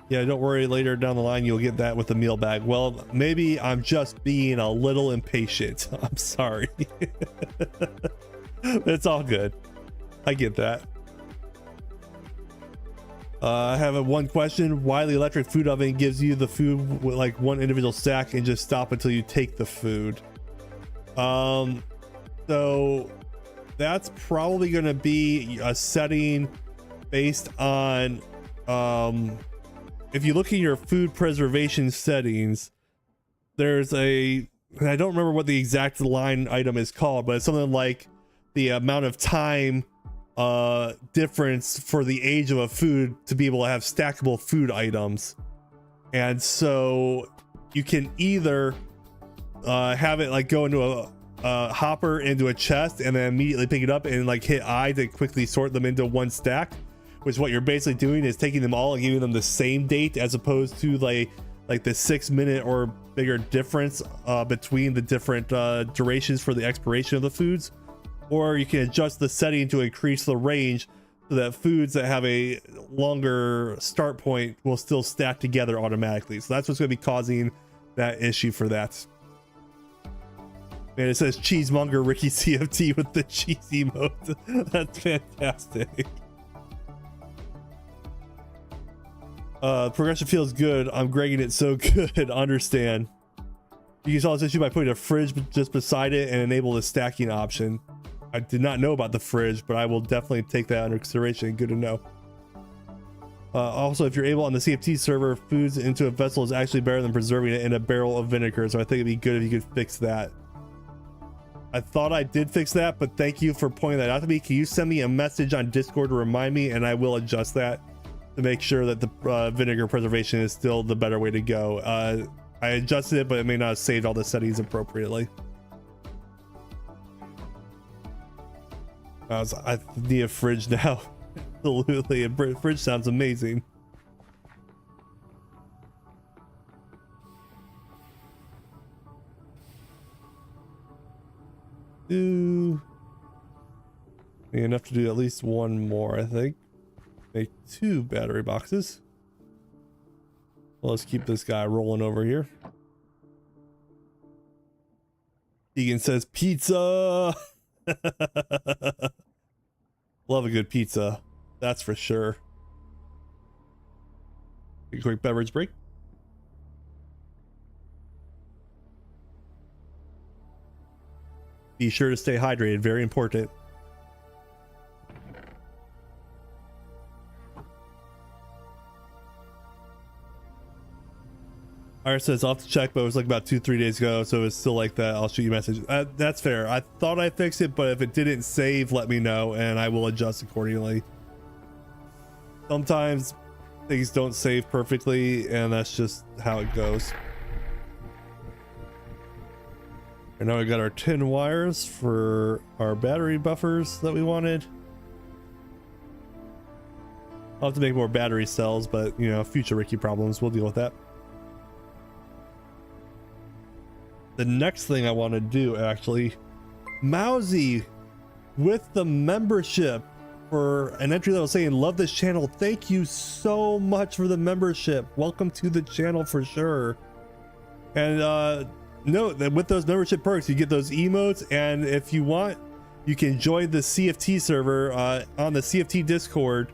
Yeah, don't worry, later down the line you'll get that with the meal bag. Well, maybe I'm just being a little impatient. I'm sorry. It's all good. I get that. I have one question. Why the electric food oven gives you the food with like one individual stack and just stop until you take the food? So that's probably going to be a setting based on, if you look in your food preservation settings, there's I don't remember what the exact line item is called, but it's something like the amount of time difference for the age of a food to be able to have stackable food items. And so you can either have it like go into a hopper into a chest and then immediately pick it up and like hit I to quickly sort them into one stack, which what you're basically doing is taking them all and giving them the same date, as opposed to like the 6 minute or bigger difference between the different durations for the expiration of the foods. Or you can adjust the setting to increase the range so that foods that have a longer start point will still stack together automatically. So that's what's going to be causing that issue for that. Man, it says cheesemonger Ricky CFT with the cheese emote. That's fantastic. Progression feels good. I'm gregging it so good. Understand. You can solve this issue by putting a fridge just beside it and enable the stacking option. I did not know about the fridge, but I will definitely take that under consideration. Good to know. Also, if you're able on the CFT server, foods into a vessel is actually better than preserving it in a barrel of vinegar. So I think it'd be good if you could fix that. I thought I did fix that, but thank you for pointing that out to me. Can you send me a message on Discord to remind me, and I will adjust that to make sure that the vinegar preservation is still the better way to go. I adjusted it, but it may not have saved all the settings appropriately. I need a fridge now. Absolutely, a fridge sounds amazing. Enough to do at least one more, I think. Make 2 battery boxes. Well, let's keep this guy rolling over here. Egan says pizza. Love a good pizza, that's for sure. Take a quick beverage break. Be sure to stay hydrated, very important. Iris says off to check, but it was like about 2-3 days ago, so it's still like that. I'll shoot you a message. That's fair. I thought I fixed it, but if it didn't save, let me know and I will adjust accordingly. Sometimes things don't save perfectly, and that's just how it goes. And now we got our tin wires for our battery buffers that we wanted. I'll have to make more battery cells, but you know, future Ricky problems, we'll deal with that. The next thing I want to do, actually, Mousy with the membership for an entry level saying love this channel. Thank you so much for the membership. Welcome to the channel for sure. And note that with those membership perks you get those emotes, and if you want you can join the CFT server on the CFT Discord.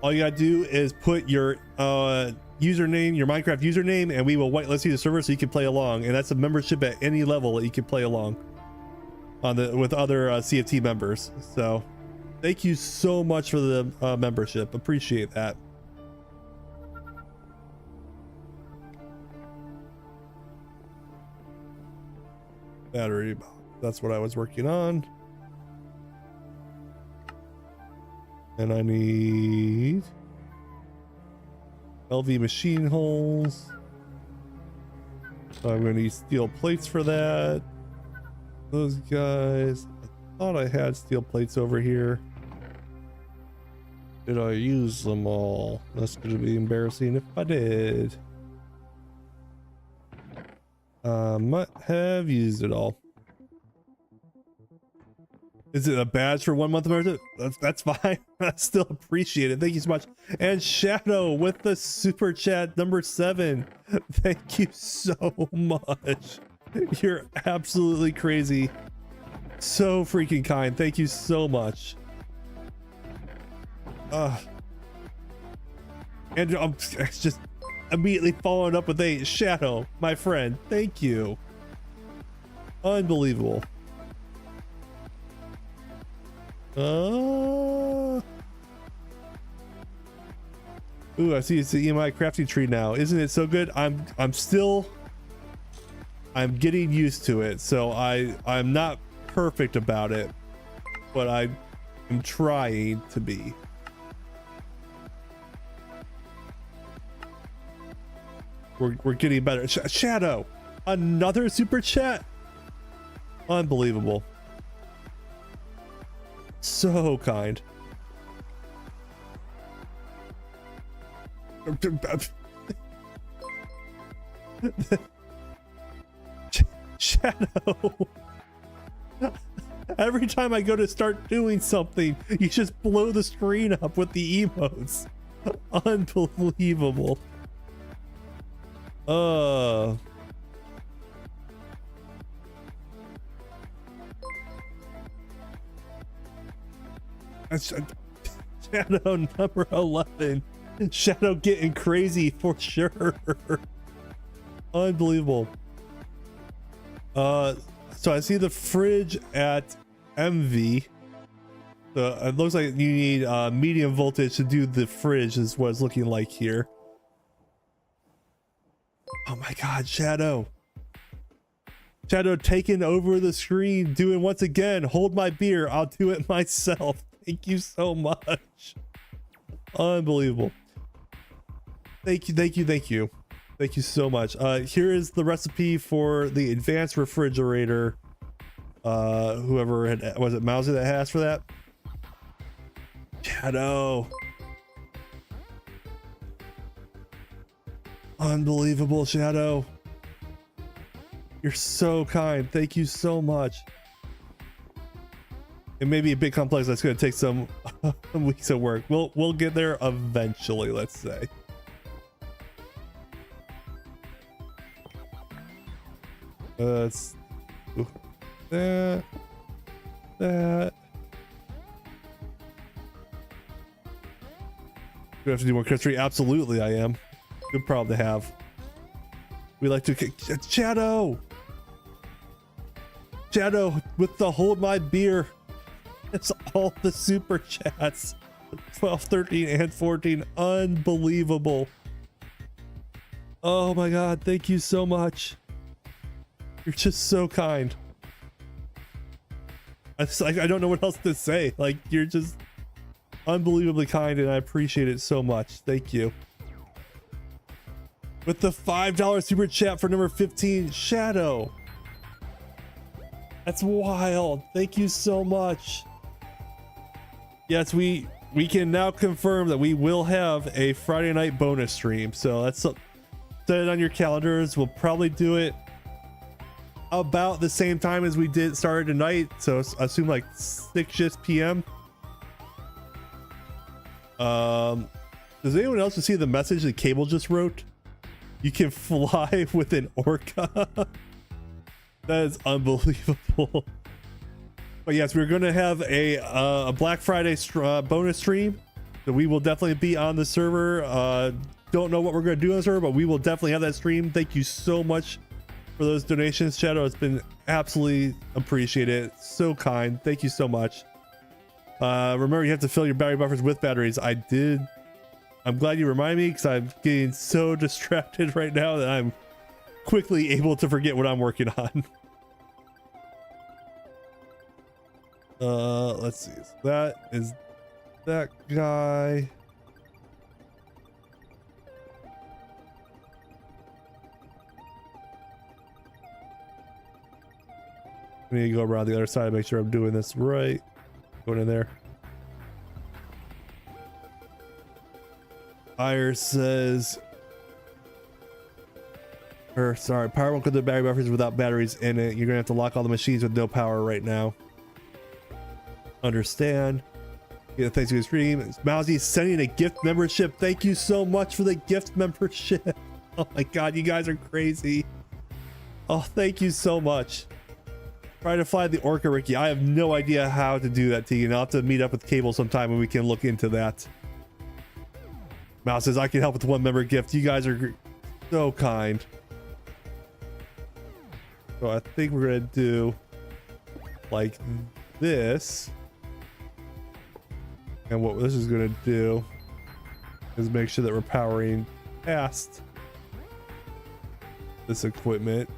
All you gotta do is put your username, your Minecraft username, and we will whitelist you the server so you can play along. And that's a membership at any level that you can play along on with other CFT members. So thank you so much for the membership, appreciate that. Battery, that's what I was working on. And I need LV machine holes. So I'm going to need steel plates for that. Those guys, I thought I had steel plates over here. Did I use them all? That's going to be embarrassing if I did. Might have used it all. Is it a badge for 1 month of membership? That's fine. I still appreciate it. Thank you so much. And Shadow with the super chat number 7. Thank you so much. You're absolutely crazy. So freaking kind. Thank you so much. And I'm just immediately following up with a Shadow, my friend. Thank you. Unbelievable. Ooh, I see it's the EMI crafting tree now. Isn't it so good? I'm getting used to it, so I'm not perfect about it, but I am trying to be. We're getting better. Shadow, another super chat. Unbelievable. So kind. Shadow. Every time I go to start doing something, you just blow the screen up with the emotes. Unbelievable. That's Shadow number 11. Shadow getting crazy for sure. Unbelievable. So I see the fridge at MV. So it looks like you need medium voltage to do the fridge is what it's looking like here. Oh my god, Shadow. Shadow taking over the screen, doing once again, hold my beer, I'll do it myself. Thank you so much. Unbelievable. Thank you, thank you, thank you. Thank you so much. Here is the recipe for the advanced refrigerator. Whoever had, was it Mousy that asked for that? Shadow. Unbelievable, Shadow. You're so kind. Thank you so much. It may be a bit complex. That's going to take some weeks of work. We'll get there eventually, let's say. Let's do that. Do we have to do more chemistry? Absolutely, I am. Good problem to have. We like to Shadow. Shadow with the hold my beer. It's all the super chats. 12, 13, and 14. Unbelievable. Oh my god, thank you so much. You're just so kind. It's like I don't know what else to say. Like, you're just unbelievably kind, and I appreciate it so much. Thank you. With the $5 super chat for number 15, Shadow. That's wild. Thank you so much. Yes, we can now confirm that we will have a Friday night bonus stream. So that's set it on your calendars. We'll probably do it about the same time as we started tonight. So assume like 6 p.m. Does anyone else see the message that Cable just wrote? You can fly with an orca. That is unbelievable. But yes, we're going to have a Black Friday bonus stream. So we will definitely be on the server. Don't know what we're going to do on the server, but we will definitely have that stream. Thank you so much for those donations, Shadow. It's been absolutely appreciated. So kind. Thank you so much. Remember, you have to fill your battery buffers with batteries. I did. I'm glad you reminded me, because I'm getting so distracted right now that I'm quickly able to forget what I'm working on. Let's see. So that is that guy. I need to go around the other side to make sure I'm doing this right. Going in there. Ire says, sorry, power won't go to the battery buffers without batteries in it. You're gonna have to lock all the machines with no power right now. Understand. Yeah, thanks for the stream. Mousy sending a gift membership. Thank you so much for the gift membership. Oh my god, you guys are crazy. Oh, thank you so much. Try to fly the orca, Ricky. I have no idea how to do that, Tegan. I'll have to meet up with Cable sometime and we can look into that. Mouse says I can help with one member gift. You guys are so kind. So I think we're gonna do like this, and what this is gonna do is make sure that we're powering past this equipment.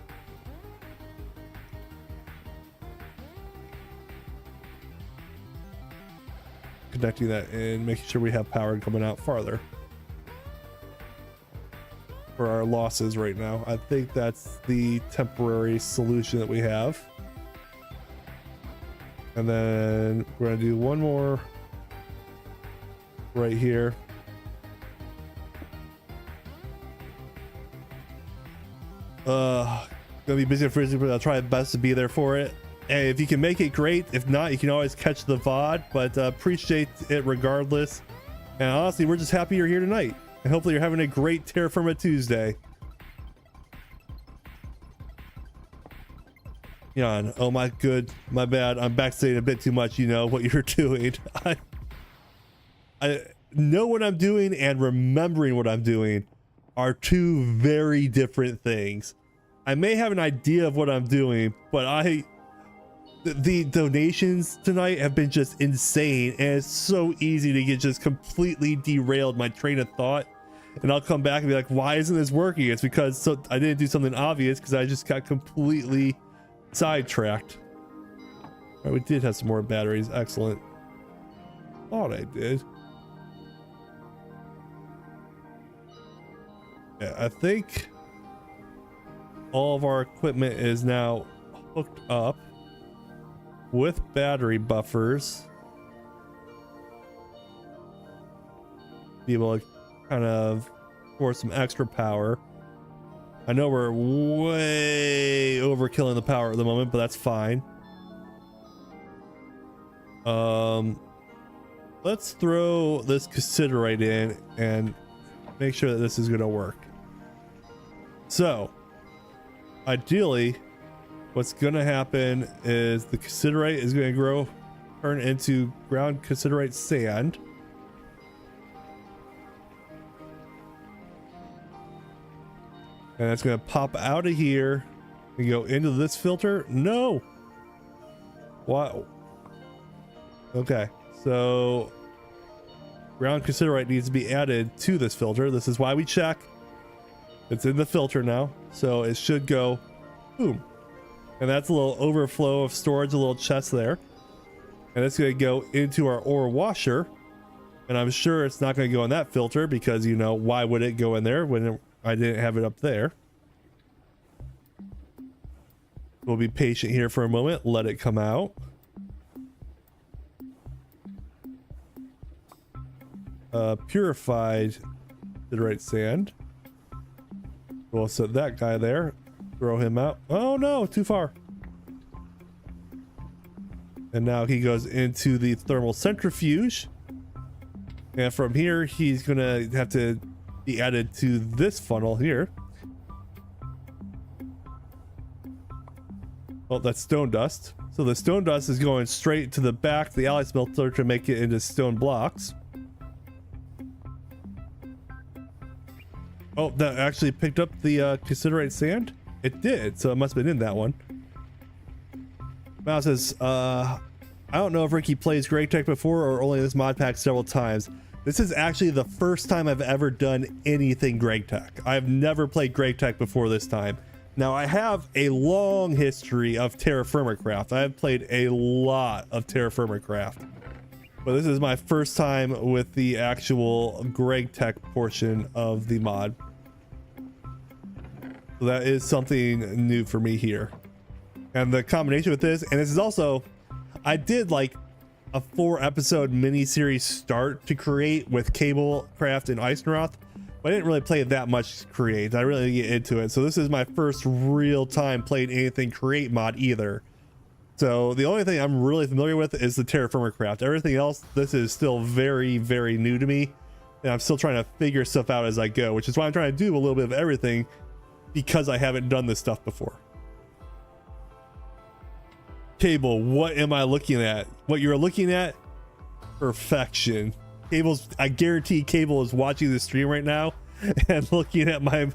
Connecting that and making sure we have power coming out farther for our losses right now. I think that's the temporary solution that we have. And then we're gonna do one more right here. Gonna be busy at Frisbee, but I'll try my best to be there for it. And if you can make it, great. If not, you can always catch the VOD, but appreciate it regardless. And honestly, we're just happy you're here tonight. And hopefully you're having a great Terrafirma Tuesday. Jan, oh my bad. I'm backstating a bit too much. You know what you're doing. I know what I'm doing and remembering what I'm doing are two very different things. I may have an idea of what I'm doing, but the donations tonight have been just insane, and it's so easy to get just completely derailed my train of thought, and I'll come back and be like, why isn't this working? It's because I didn't do something obvious, because I just got completely sidetracked. All right, we did have some more batteries. Excellent. Thought I did. Yeah, I think all of our equipment is now hooked up with battery buffers. Be able to kind of pour some extra power. I know we're way overkilling the power at the moment, but that's fine. Let's throw this considerate in and make sure that this is going to work. So ideally what's going to happen is the considerate is going to turn into ground considerate sand. And it's going to pop out of here and go into this filter. No. Wow. Okay. So ground considerate needs to be added to this filter. This is why we check. It's in the filter now. So it should go boom. And that's a little overflow of storage, a little chest there. And it's going to go into our ore washer. And I'm sure it's not going to go in that filter because, you know, why would it go in there when I didn't have it up there? We'll be patient here for a moment. Let it come out. Purified considerate sand. We'll set that guy there. Throw him out. Oh no, too far. And now he goes into the thermal centrifuge. And from here, he's gonna have to be added to this funnel here. Oh, that's stone dust. So the stone dust is going straight to the back of the alloy smelter to make it into stone blocks. Oh, that actually picked up the considerate sand? It did, so it must have been in that one. Mouse says, I don't know if Ricky plays GregTech before or only this mod pack several times. This is actually the first time I've ever done anything GregTech. I've never played GregTech before this time. Now, I have a long history of Terrafirmagreg. I've played a lot of Terrafirmagreg. But this is my first time with the actual GregTech portion of the mod. So that is something new for me here. And the combination with this, and this is also, I did like a 4-episode mini-series start to create with Cablecraft and Eisenroth, but I didn't really play it that much to create. I really didn't get into it. So this is my first real time playing anything create mod either. So the only thing I'm really familiar with is the Terrafirmagreg. Everything else, this is still very, very new to me. And I'm still trying to figure stuff out as I go, which is why I'm trying to do a little bit of everything because I haven't done this stuff before. Cable, what am I looking at? What you're looking at? Perfection. Cable's, I guarantee Cable is watching the stream right now and looking at my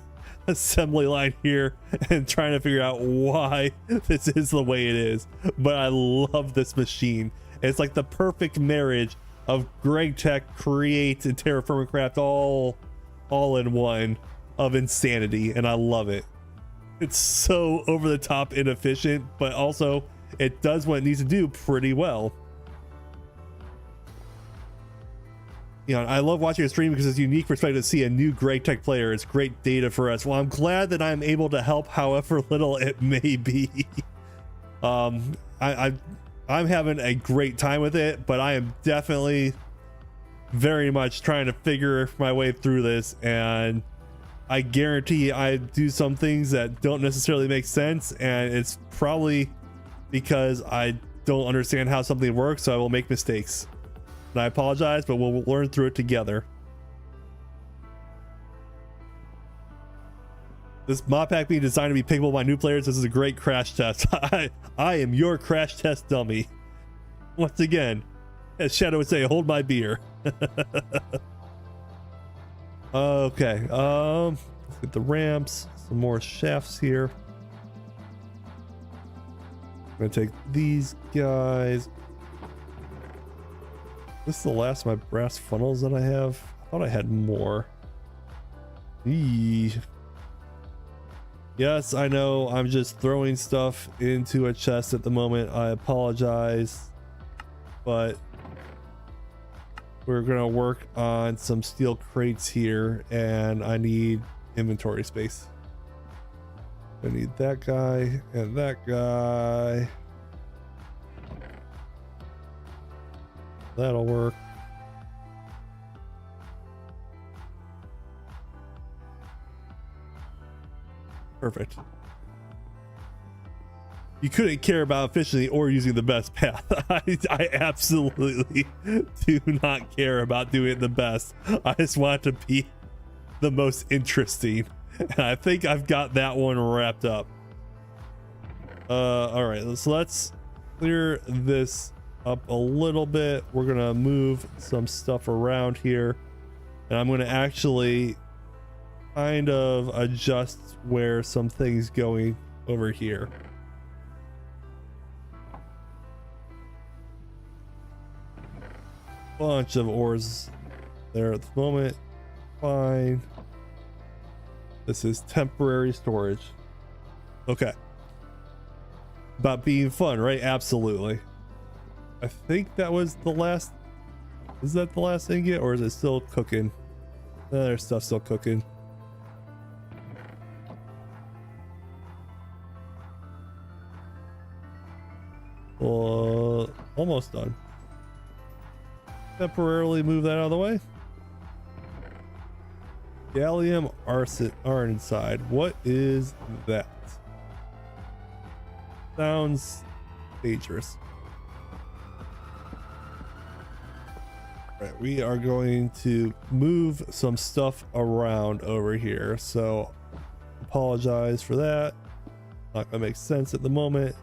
assembly line here and trying to figure out why this is the way it is. But I love this machine. It's like the perfect marriage of GregTech, Create, and Terrafirmagreg all in one of insanity, and I love it. It's so over the top inefficient, but also it does what it needs to do pretty well. You know, I love watching a stream because it's a unique perspective to see a new GregTech player. It's great data for us. Well, I'm glad that I'm able to help however little it may be. I'm having a great time with it, but I am definitely very much trying to figure my way through this, and I guarantee I do some things that don't necessarily make sense, and it's probably because I don't understand how something works, so I will make mistakes. And I apologize, but we'll learn through it together. This mod pack being designed to be pickable by new players. This is a great crash test. I am your crash test dummy. Once again, as Shadow would say, hold my beer. Okay, let's get the ramps, some more shafts here. I'm gonna take these guys. This is the last of my brass funnels that I have. I thought I had more. Eee. Yes, I know I'm just throwing stuff into a chest at the moment. I apologize, but we're gonna work on some steel crates here and I need inventory space. I need that guy and that guy. That'll work. Perfect. You couldn't care about efficiency or using the best path. I absolutely do not care about doing it the best. I just want it to be the most interesting. And I think I've got that one wrapped up. All right, so let's clear this up a little bit. We're gonna move some stuff around here, and I'm gonna actually kind of adjust where some things going over here. Bunch of ores there at the moment. Fine. This is temporary storage. Okay. About being fun, right? Absolutely. I think that was the last. Is that the last ingot, or is it still cooking? There's stuff still cooking. Almost done. Temporarily move that out of the way. Gallium arsenide. What is that? Sounds dangerous. Right, we are going to move some stuff around over here. So apologize for that. Not gonna make sense at the moment.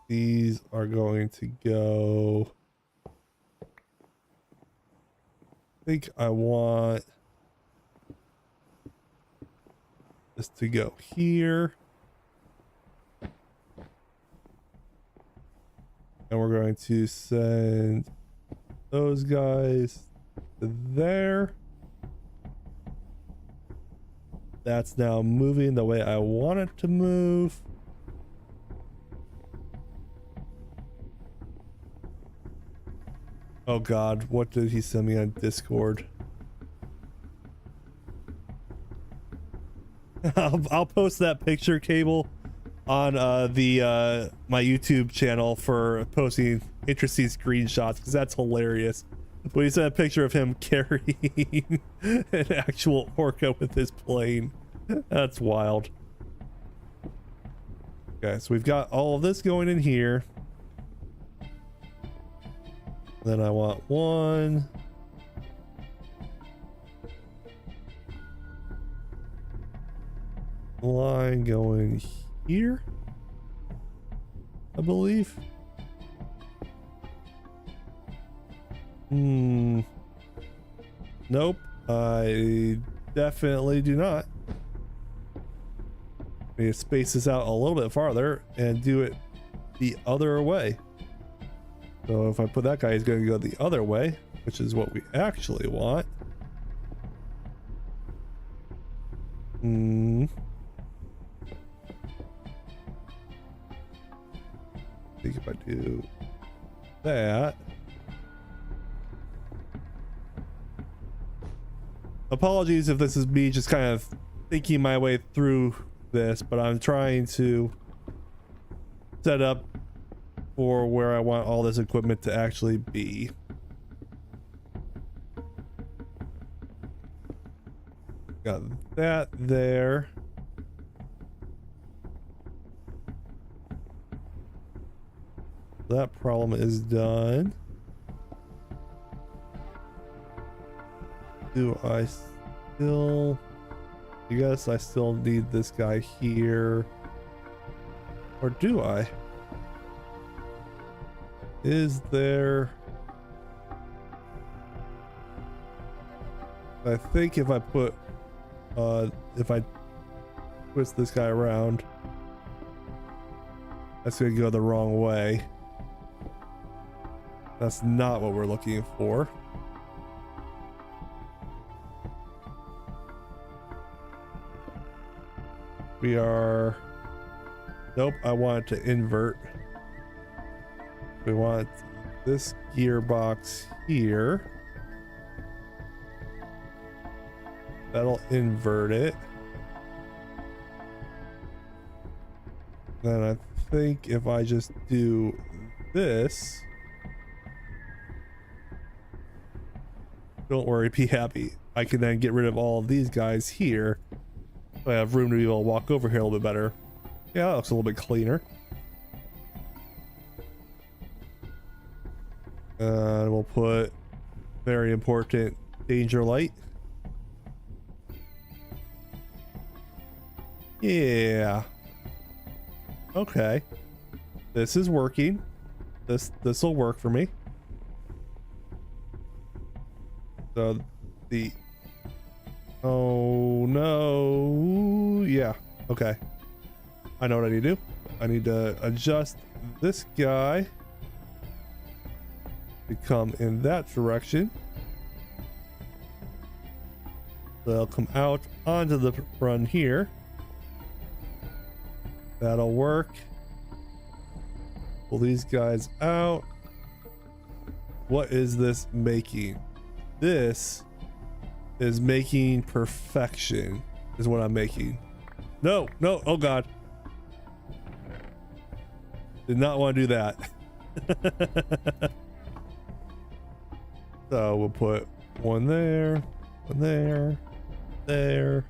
These are going to go. I think I want this to go here. And we're going to send those guys to there. That's now moving the way I want it to move. Oh God, what did he send me on Discord? I'll post that picture, Cable, on my YouTube channel for posting interesting screenshots, because that's hilarious. But he sent a picture of him carrying an actual orca with his plane. That's wild. Okay, so we've got all of this going in here. Then I want one. Line going here, I believe. Nope, I definitely do not. I need to space this out a little bit farther and do it the other way. So if I put that guy, he's going to go the other way, which is what we actually want. I think if I do that. Apologies if this is me just kind of thinking my way through this, but I'm trying to set up for where I want all this equipment to actually be. Got that there. That problem is done. Do I still... I guess I still need this guy here. Or do I? Is there... I think if I put, if I twist this guy around, that's gonna go the wrong way. That's not what we're looking for. We are, nope, I want it to invert. We want this gearbox here. That'll invert it. Then I think if I just do this, don't worry, be happy. I can then get rid of all of these guys here. So I have room to be able to walk over here a little bit better. Yeah, that looks a little bit cleaner. And we'll put very important danger light. Yeah. Okay. This is working. This will work for me. So the, oh no, yeah, okay. I know what I need to do. I need to adjust this guy to come in that direction. They'll come out onto the run here. That'll work. Pull these guys out. What is this making? This is making perfection, is what I'm making. No, no, oh God. Did not want to do that. So we'll put one there, one there, there.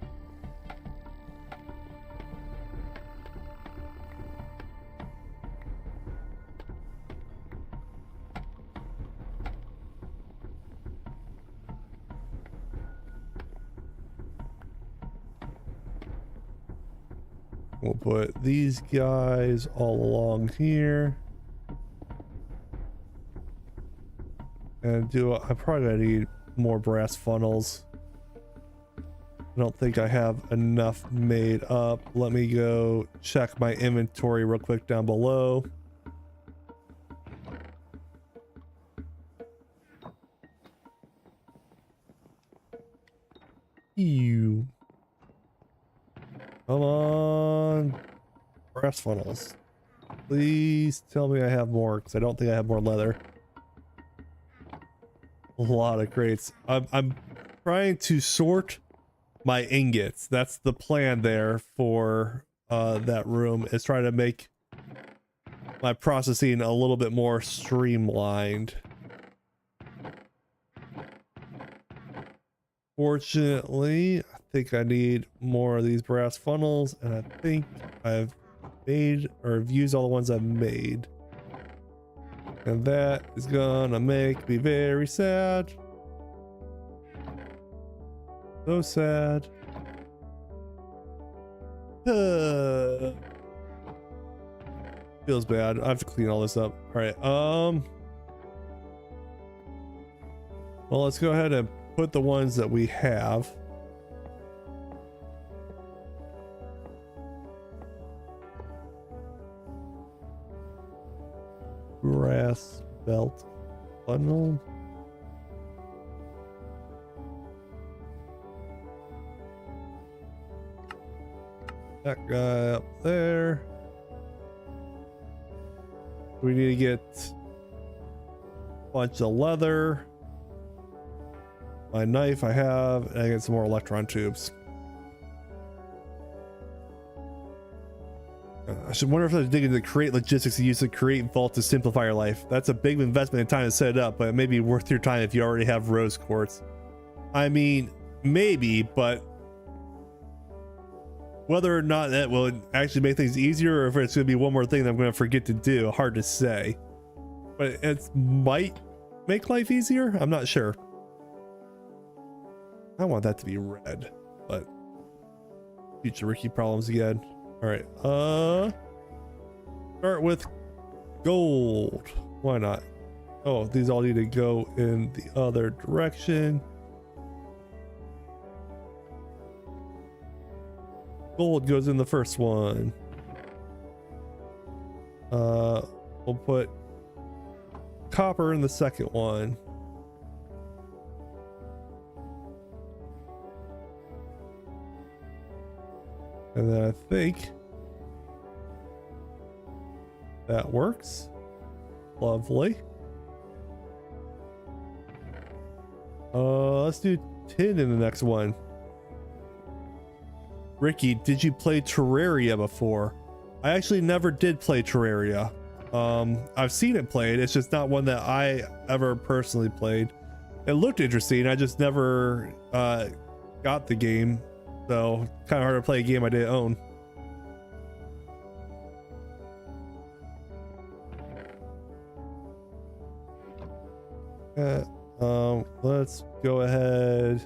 We'll put these guys all along here. And I'm probably gonna need more brass funnels. I don't think I have enough made up. Let me go check my inventory real quick down below. Ew. Come on. Brass funnels. Please tell me I have more, because I don't think I have more leather. A lot of crates. I'm trying to sort my ingots. That's the plan there for that room, is trying to make my processing a little bit more streamlined. Fortunately, I think I need more of these brass funnels, and I think I've made or used all the ones I've made. And that is gonna make me very sad. So sad. Feels bad. I have to clean all this up. All right. Well, let's go ahead and put the ones that we have. Brass belt funnel. That guy up there. We need to get a bunch of leather. My knife I have, and I get some more electron tubes. I should wonder if I dig into the create logistics and use the create vault to simplify your life. That's a big investment in time to set it up, but it may be worth your time if you already have rose quartz. I mean, maybe, but whether or not that will actually make things easier, or if it's going to be one more thing that I'm going to forget to do, hard to say. But it might make life easier. I'm not sure. I want that to be red, but future Ricky problems again. All right. with gold. Why not? Oh, these all need to go in the other direction. Gold goes in the first one. We'll put copper in the second one. And then I think that works. Lovely. Let's do tin in the next one. Ricky, did you play Terraria before? I actually never did play Terraria. I've seen it played. It's just not one that I ever personally played. It looked interesting. I just never got the game. So kind of hard to play a game I didn't own. Let's go ahead.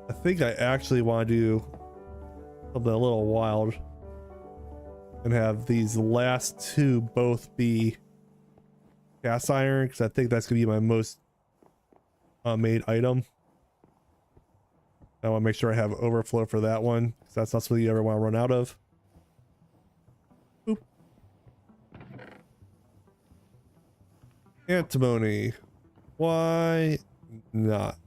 I think I actually want to do something a little wild and have these last two both be cast iron, because I think that's gonna be my most made item. I want to make sure I have overflow for that one, because that's not something you ever want to run out of. Boop. Antimony. Why not?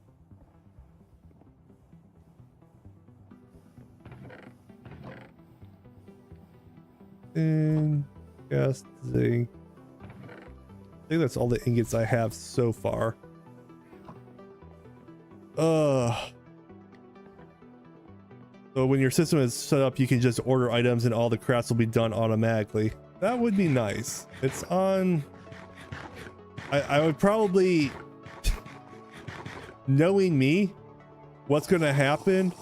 And yes, zinc. I think that's all the ingots I have so far. So when your system is set up, you can just order items and all the crafts will be done automatically. That would be nice. It's on. I would probably, knowing me, what's going to happen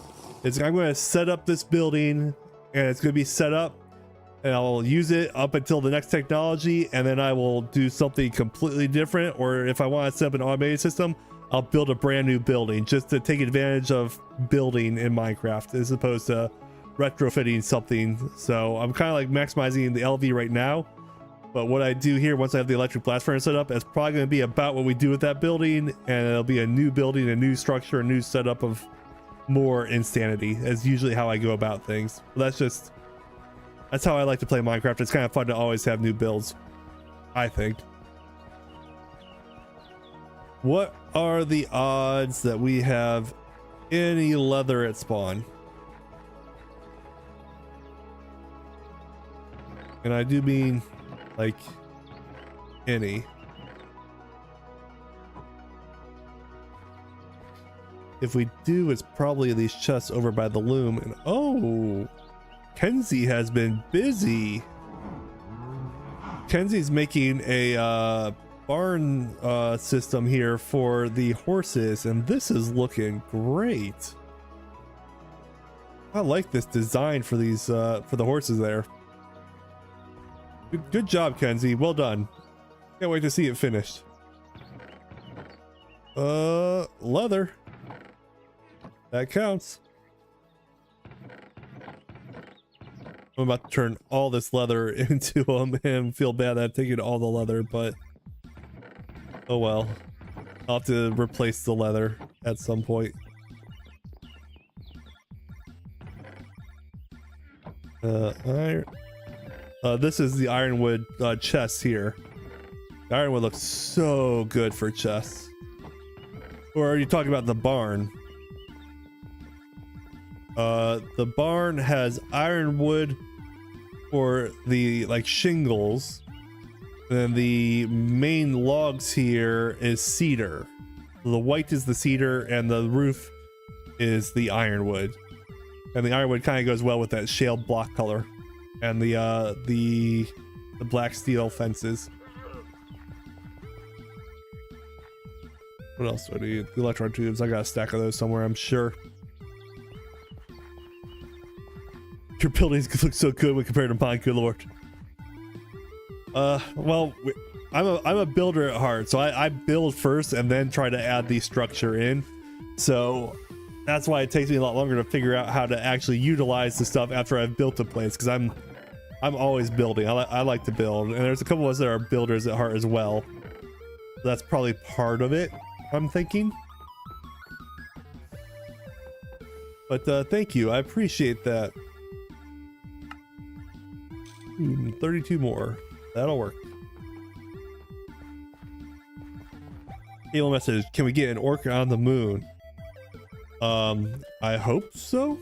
is I'm going to set up this building and it's going to be set up and I'll use it up until the next technology, and then I will do something completely different. Or if I want to set up an automated system, I'll build a brand new building just to take advantage of building in Minecraft as opposed to retrofitting something. So I'm kind of like maximizing the LV right now, but what I do here once I have the electric blast furnace set up, it's probably going to be about what we do with that building, and it'll be a new building, a new structure, a new setup of more insanity, as usually how I go about things. That's how I like to play Minecraft. It's kind of fun to always have new builds, I think. What are the odds that we have any leather at spawn? And I do mean like any. If we do, it's probably these chests over by the loom. And oh, Kenzie has been busy. Kenzie's making a barn system here for the horses, and this is looking great. I like this design for these for the horses there. Good job, Kenzie. Well done. Can't wait to see it finished. Leather. That counts. I'm about to turn all this leather into them and feel bad that I'm taking all the leather, but oh well. I'll have to replace the leather at some point. This is the ironwood chest here. The ironwood looks so good for chests. Or are you talking about the barn? The barn has ironwood for the like shingles. And then the main logs here is cedar. The white is the cedar and the roof is the ironwood. And the ironwood kind of goes well with that shale block color. And the black steel fences. What else do I need? The electron tubes. I got a stack of those somewhere, I'm sure. Your buildings look so good when compared to mine, good lord. Well, I'm a builder at heart, so I build first and then try to add the structure in. So that's why it takes me a lot longer to figure out how to actually utilize the stuff after I've built a place, because I'm always building. I like to build, and there's a couple of us that are builders at heart as well. So that's probably part of it, I'm thinking. But thank you, I appreciate that. 32 more, that'll work. Email message, can we get an orca on the moon? I hope so.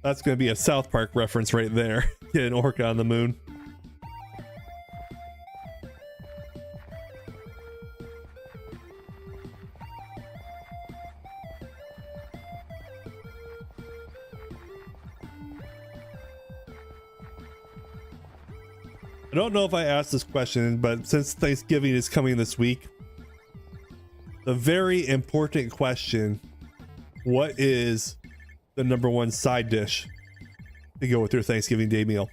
That's gonna be a South Park reference right there. Get an orca on the moon. I don't know if I asked this question, but since Thanksgiving is coming this week, the very important question, what is the #1 side dish to go with your Thanksgiving Day meal?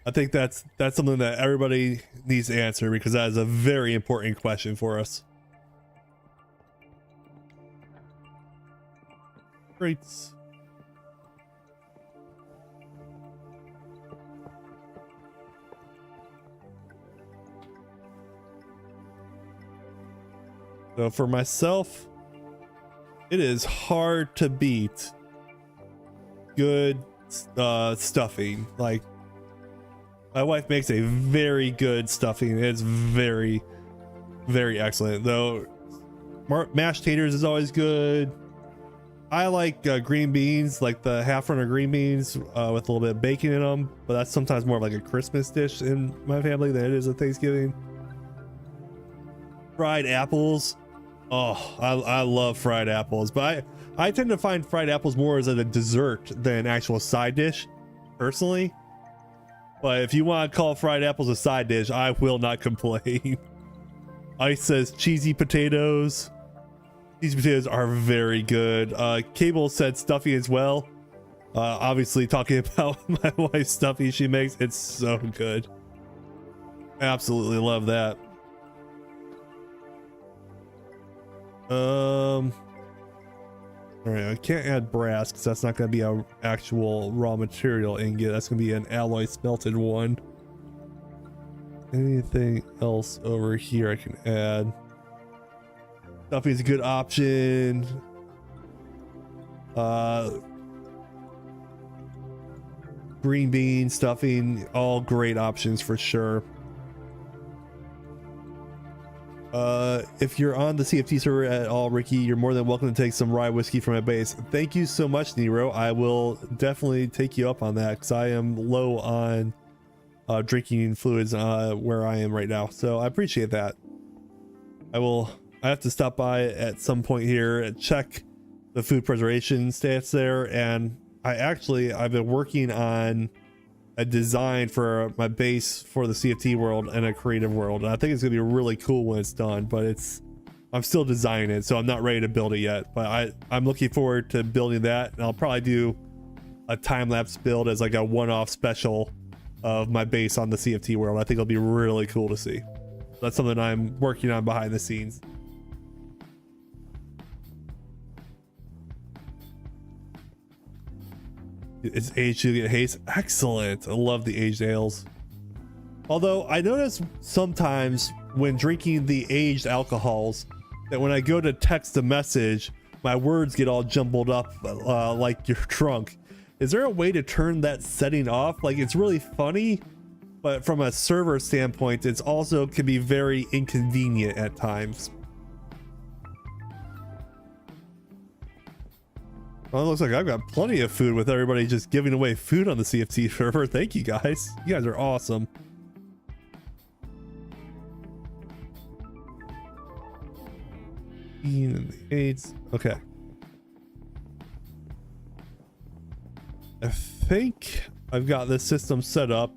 I think that's something that everybody needs to answer, because that is a very important question for us. Great. So for myself, it is hard to beat good stuffing. Like, my wife makes a very good stuffing. It's very, very excellent. Though mashed taters is always good. I like green beans, like the half runner green beans with a little bit of bacon in them, but that's sometimes more of like a Christmas dish in my family than it is a Thanksgiving. Fried apples. Oh, I love fried apples, but I tend to find fried apples more as a dessert than an actual side dish, personally. But if you want to call fried apples a side dish, I will not complain. Ice says cheesy potatoes. Cheesy potatoes are very good. Cable said stuffing as well. Obviously talking about my wife's stuffing she makes. It's so good. Absolutely love that. All right, I can't add brass because that's not going to be an actual raw material ingot. That's going to be an alloy smelted one. Anything else over here I can add? Stuffing is a good option. Green bean stuffing, all great options for sure. If you're on the CFT server at all, Ricky, you're more than welcome to take some rye whiskey from my base. Thank you so much, Nero. I will definitely take you up on that, because I am low on drinking fluids where I am right now, so I appreciate that. I have to stop by at some point here and check the food preservation stats there, and I've been working on a design for my base for the CFT world and a creative world, and I think it's gonna be really cool when it's done, but I'm still designing it, so I'm not ready to build it yet. But I'm looking forward to building that, and I'll probably do a time-lapse build as like a one-off special of my base on the CFT world. I think it'll be really cool to see. That's something I'm working on behind the scenes. It's aged to get haste. Excellent. I love the aged ales. Although I notice sometimes when drinking the aged alcohols that when I go to text a message, my words get all jumbled up like you're drunk. Is there a way to turn that setting off? Like, it's really funny, but from a server standpoint, it's also can be very inconvenient at times. Well, it looks like I've got plenty of food with everybody just giving away food on the CFT server. Thank you guys. You guys are awesome. And the 8s. Okay. I think I've got this system set up.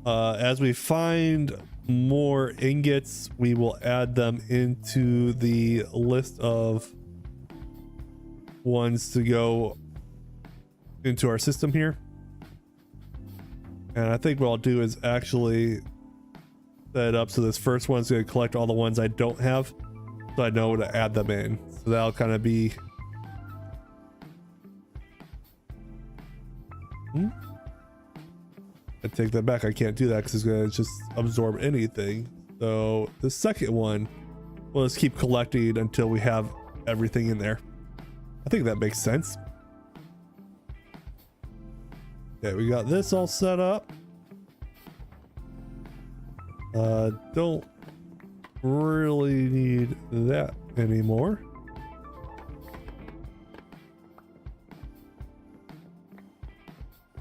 As we find more ingots, we will add them into the list of ones to go into our system here. And I think what I'll do is actually set it up so this first one's going to collect all the ones I don't have. So so I know to add them in. So that'll kind of be. I take that back. I can't do that because it's gonna just absorb anything. So the second one, we'll just keep collecting until we have everything in there. I think that makes sense. Okay, we got this all set up. Don't really need that anymore.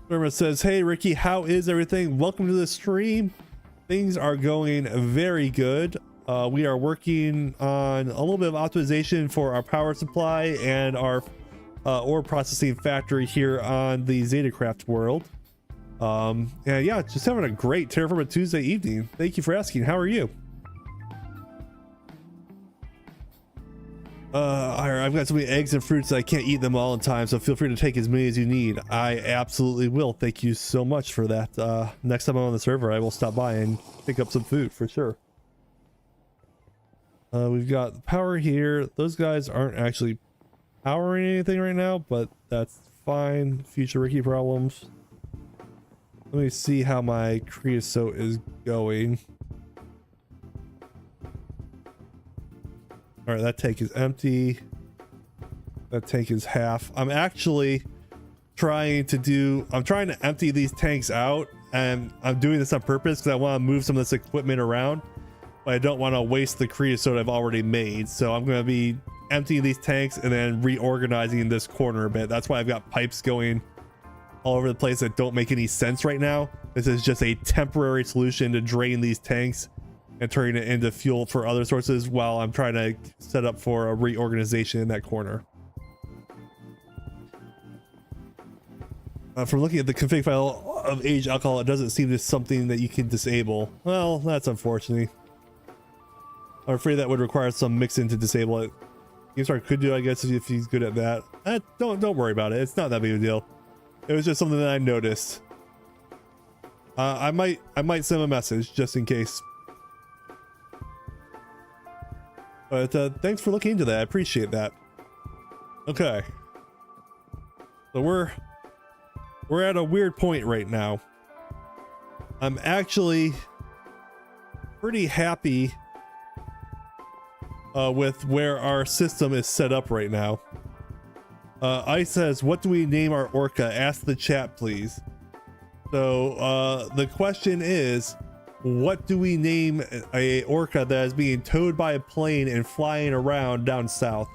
Terrafirma says, hey Ricky, how is everything? Welcome to the stream. Things are going very good. We are working on a little bit of optimization for our power supply and our ore processing factory here on the ZetaCraft world. And yeah, just having a great Terrafirma Tuesday evening. Thank you for asking. How are you? I've got so many eggs and fruits that I can't eat them all in time, so feel free to take as many as you need. I absolutely will. Thank you so much for that. Next time I'm on the server, I will stop by and pick up some food for sure. We've got the power here. Those guys aren't actually powering anything right now, but that's fine. Future Ricky problems. Let me see how my creosote is going. All right, that tank is empty. That tank is half. I'm actually trying to empty these tanks out, and I'm doing this on purpose because I want to move some of this equipment around, but I don't want to waste the creosote I've already made. So I'm going to be emptying these tanks and then reorganizing this corner a bit. That's why I've got pipes going all over the place that don't make any sense right now. This is just a temporary solution to drain these tanks and turning it into fuel for other sources while I'm trying to set up for a reorganization in that corner. From looking at the config file of aged alcohol, it doesn't seem to something that you can disable. Well, that's unfortunate. I'm afraid that would require some mixing to disable it. GameStar could do, I guess, if he's good at that. Don't worry about it. It's not that big of a deal. It was just something that I noticed. I might send a message just in case. But thanks for looking into that. I appreciate that. Okay. So we're at a weird point right now. I'm actually pretty happy with where our system is set up right now. Ice says, what do we name our orca? Ask the chat, please. So the question is, what do we name a orca that is being towed by a plane and flying around down south?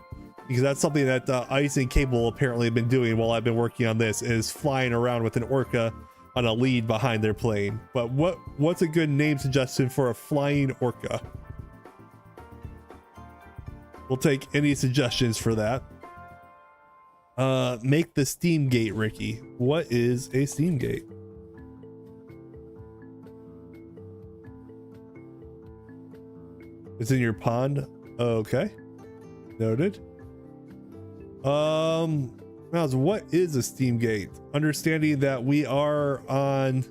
Because that's something that Ice and Cable apparently have been doing while I've been working on this, is flying around with an orca on a lead behind their plane. But what's a good name suggestion for a flying orca? We'll take any suggestions for that. Make the steam gate, Ricky. What is a steam gate? It's in your pond. Okay. Noted. Miles, what is a steam gate? Understanding that we are on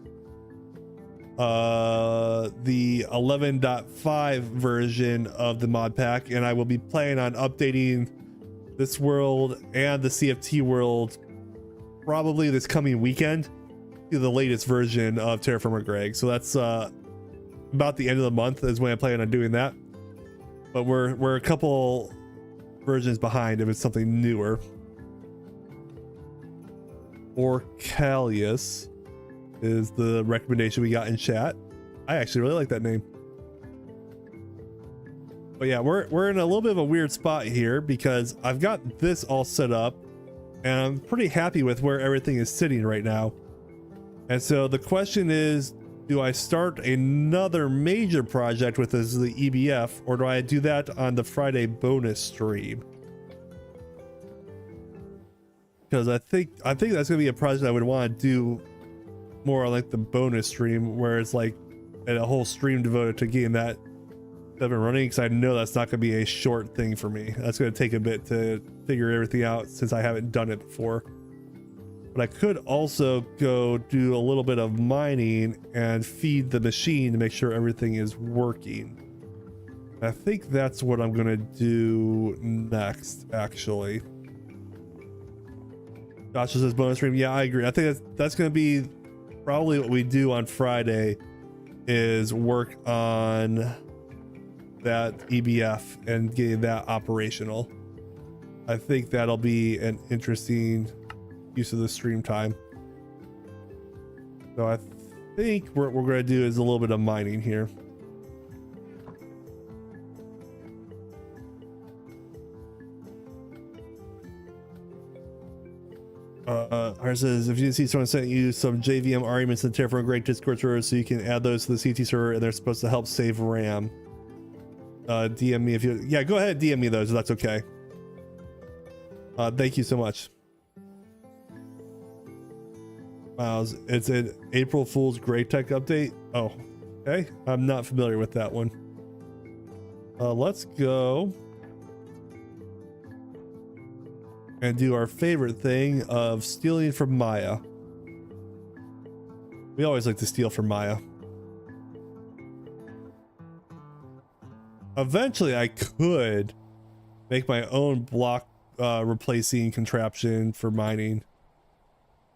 the 11.5 version of the mod pack, and I will be planning on updating this world and the CFT world probably this coming weekend to the latest version of Terrafirmagreg. So that's about the end of the month is when I plan on doing that. But we're a couple versions behind if it's something newer. Orcalius is the recommendation we got in chat. I actually really like that name. But yeah, we're in a little bit of a weird spot here because I've got this all set up and I'm pretty happy with where everything is sitting right now. And so the question is, do I start another major project with this, the EBF, or do I do that on the Friday bonus stream? Because I think that's gonna be a project I would want to do more like the bonus stream, where it's like a whole stream devoted to getting that up and running, because I know that's not gonna be a short thing for me. That's gonna take a bit to figure everything out since I haven't done it before. But I could also go do a little bit of mining and feed the machine to make sure everything is working. I think that's what I'm gonna do next, actually. Joshua says bonus stream. Yeah, I agree. I think that's gonna be probably what we do on Friday, is work on that EBF and getting that operational. I think that'll be an interesting use of the stream time. So I think what we're gonna do is a little bit of mining here. Hart says, if you see someone sent you some JVM arguments in the Terrafirmagreg Discord server, so you can add those to the CT server, and they're supposed to help save RAM. DM me if you, yeah, go ahead, DM me those if that's okay. Thank you so much. Wow, it's an April Fool's Grey Tech update. Oh, okay, I'm not familiar with that one. Let's go and do our favorite thing of stealing from Maya. We always like to steal from Maya. Eventually I could make my own block replacing contraption for mining,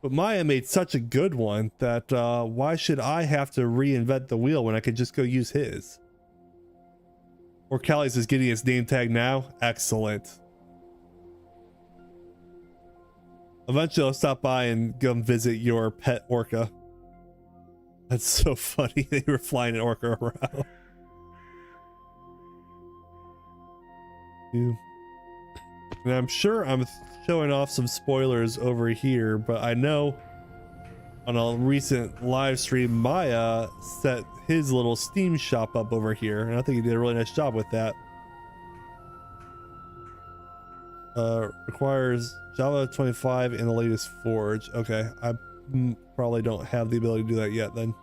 but Maya made such a good one that why should I have to reinvent the wheel when I could just go use his? Or Callie's is getting its name tag now. Excellent. Eventually I'll stop by and come visit your pet orca. That's so funny. They were flying an orca around. And I'm sure I'm showing off some spoilers over here, but I know on a recent live stream Maya set his little Steam shop up over here, and I think he did a really nice job with that. Requires Java 25 in the latest Forge. Okay, I probably don't have the ability to do that yet then.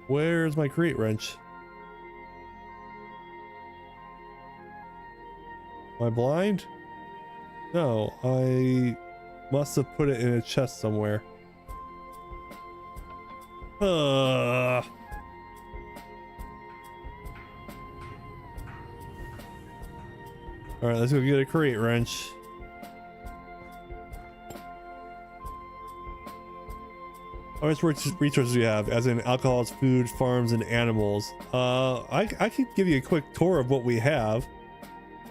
Where's my crate wrench? Am I blind? No, I must have put it in a chest somewhere. All right, let's go get a crate wrench. How much resources do you have, as in alcohols, food, farms, and animals? I can give you a quick tour of what we have.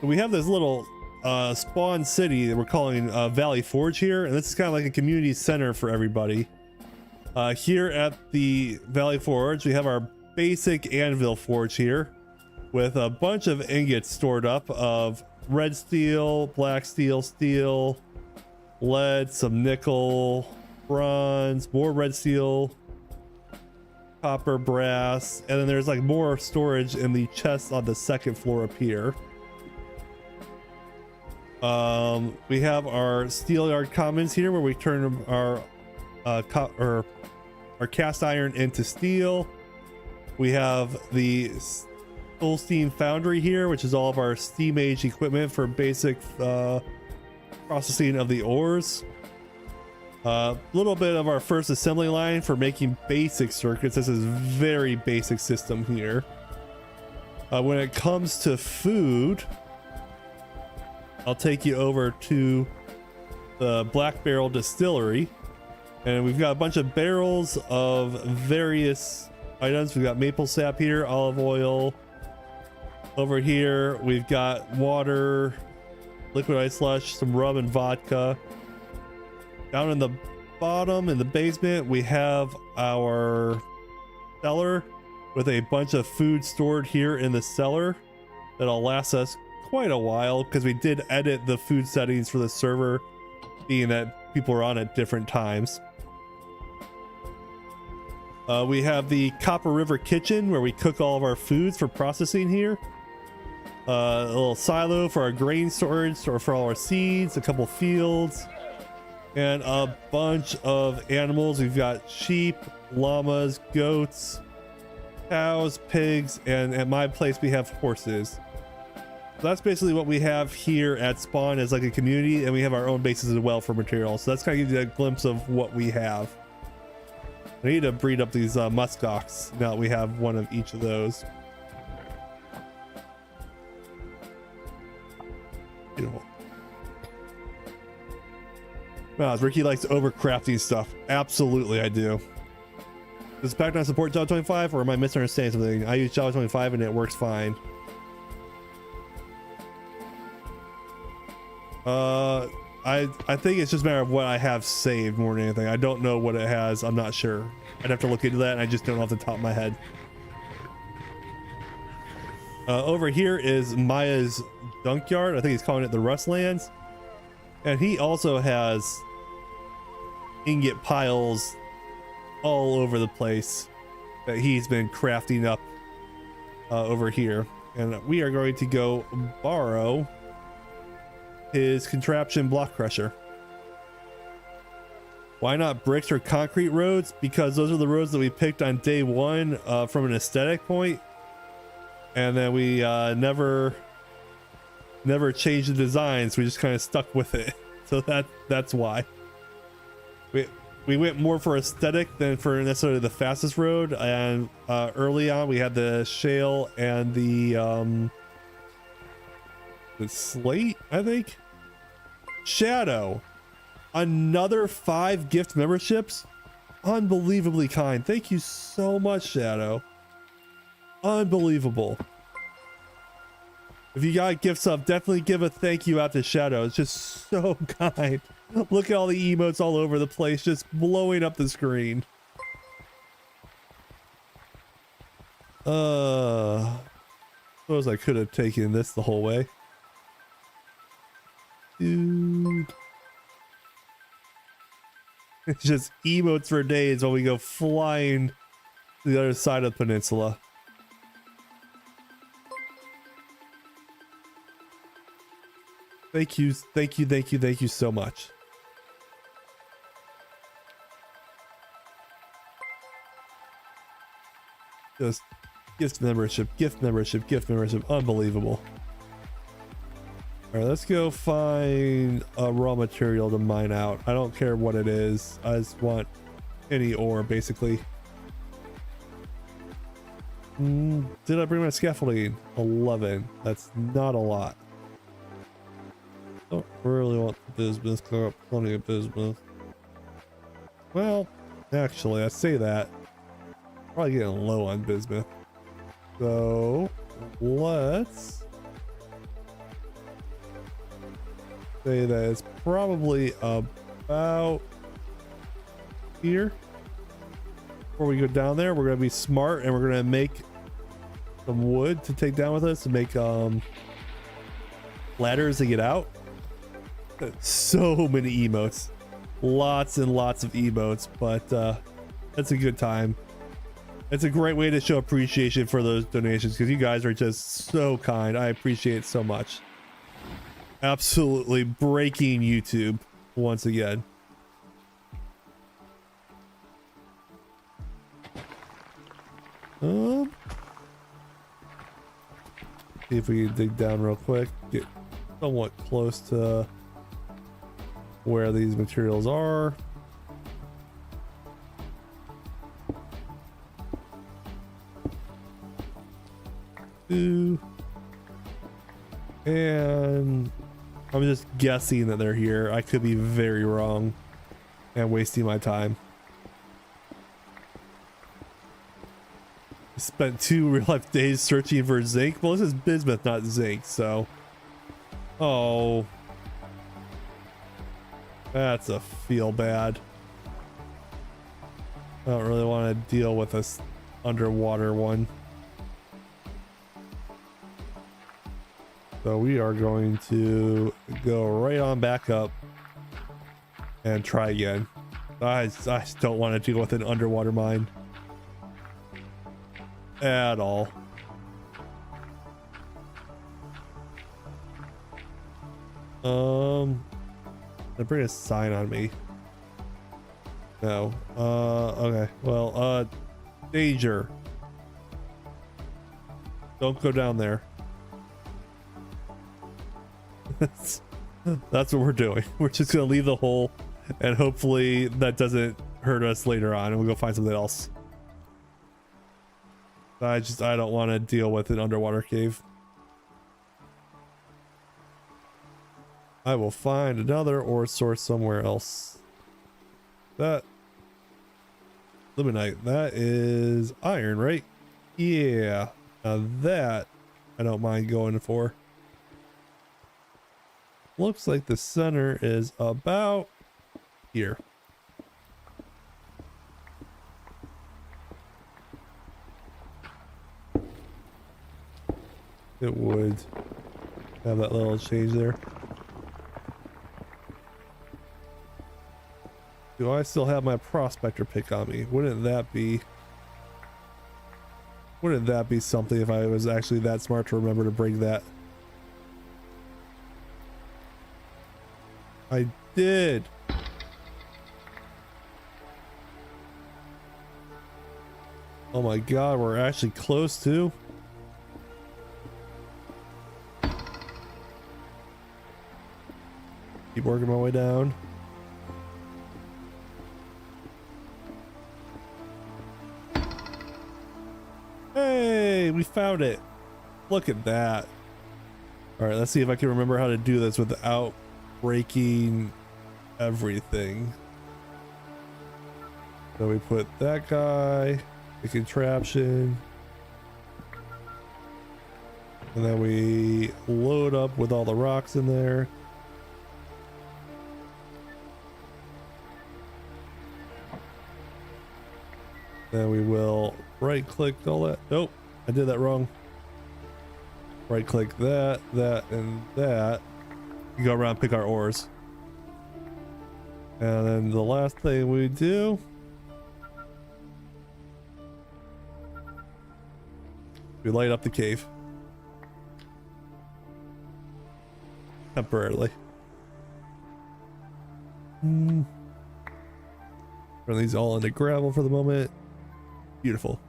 We have this little spawn city that we're calling Valley Forge here, and this is kind of like a community center for everybody. Here at the Valley Forge, we have our basic anvil forge here with a bunch of ingots stored up of red steel, black steel, steel, lead, some nickel, bronze, more red steel, copper, brass, and then there's like more storage in the chests on the second floor up here. We have our steel yard commons here where we turn our cast iron into steel. We have the full steam foundry here, which is all of our steam age equipment for basic processing of the ores. A little bit of our first assembly line for making basic circuits. This is very basic system here. When it comes to food, I'll take you over to the Black Barrel Distillery, and we've got a bunch of barrels of various items. We've got maple sap here, olive oil. Over here we've got water, liquid ice slush, some rum and vodka. Down in the bottom in the basement we have our cellar with a bunch of food stored here in the cellar that'll last us quite a while, because we did edit the food settings for the server, being that people are on at different times. We have the Copper River Kitchen where we cook all of our foods for processing here. A little silo for our grain storage or for all our seeds, a couple fields, and a bunch of animals. We've got sheep, llamas, goats, cows, pigs, and at my place we have horses. So that's basically what we have here at spawn as like a community, and we have our own bases as well for materials. So that's kind of gives you a glimpse of what we have. I need to breed up these muskox now that we have one of each of those. Beautiful. Wow, Ricky likes overcrafting stuff. Absolutely, I do. Does Pac-Man support Java 25, or am I misunderstanding something? I use Java 25 and it works fine. I think it's just a matter of what I have saved more than anything. I don't know what it has. I'm not sure. I'd have to look into that, and I just don't know off the top of my head. Over here is Maya's junkyard. I think he's calling it the Rustlands. And he also has ingot piles all over the place that he's been crafting up over here. And we are going to go borrow his contraption block crusher. Why not bricks or concrete roads? Because those are the roads that we picked on day one from an aesthetic point. And then we never changed the designs. We just kind of stuck with it. So that's why. We went more for aesthetic than for necessarily the fastest road. And early on we had the shale and the slate, I think. Shadow, another 5 gift memberships. Unbelievably kind. Thank you so much, Shadow. Unbelievable. If you got gifts up, definitely give a thank you out to Shadow. It's just so kind. Look at all the emotes all over the place, just blowing up the screen. Suppose I could have taken this the whole way. Dude. It's just emotes for days while we go flying to the other side of the peninsula. Thank you so much. Just gift membership, unbelievable. All right, let's go find a raw material to mine out. I don't care what it is. I just want any ore, basically. Did I bring my scaffolding? 11. That's not a lot. Don't really want the business. Got plenty of business. Well, actually, I say that. Probably getting low on bismuth. So let's say that it's probably about here. Before we go down there, we're gonna be smart and we're gonna make some wood to take down with us to make ladders to get out. So many emotes, lots and lots of emotes, but that's a good time. It's a great way to show appreciation for those donations because you guys are just so kind. I appreciate it so much. Absolutely breaking YouTube once again. See if we can dig down real quick, get somewhat close to where these materials are. And I'm just guessing that they're here. I could be very wrong and wasting my time. Spent 2 real life days searching for zinc. Well, this is bismuth, not zinc, so. Oh. That's a feel bad. I don't really want to deal with this underwater one. So we are going to go right on back up and try again. I just don't want to deal with an underwater mine at all. I bring a sign on me. No. Okay. Well, danger. Don't go down there. That's what we're doing. We're just gonna leave the hole and hopefully that doesn't hurt us later on and we'll go find something else. I don't want to deal with an underwater cave. I will find another ore source somewhere else. That limonite, that is iron, right? Yeah. Now that I don't mind going for. Looks like the center is about here. It would have that little change there. Do I still have my prospector pick on me? Wouldn't that be something if I was actually that smart to remember to bring that? I did. Oh my god, we're actually close to. Keep working my way down. Hey, we found it. Look at that. All right, let's see if I can remember how to do this without breaking everything. So we put that guy, the contraption, and then we load up with all the rocks in there. Then we will right click all that. Nope, I did that wrong. Right click that, that, and that. You go around, pick our ores. And then the last thing we do, we light up the cave. Temporarily. Turn these all into gravel for the moment. Beautiful.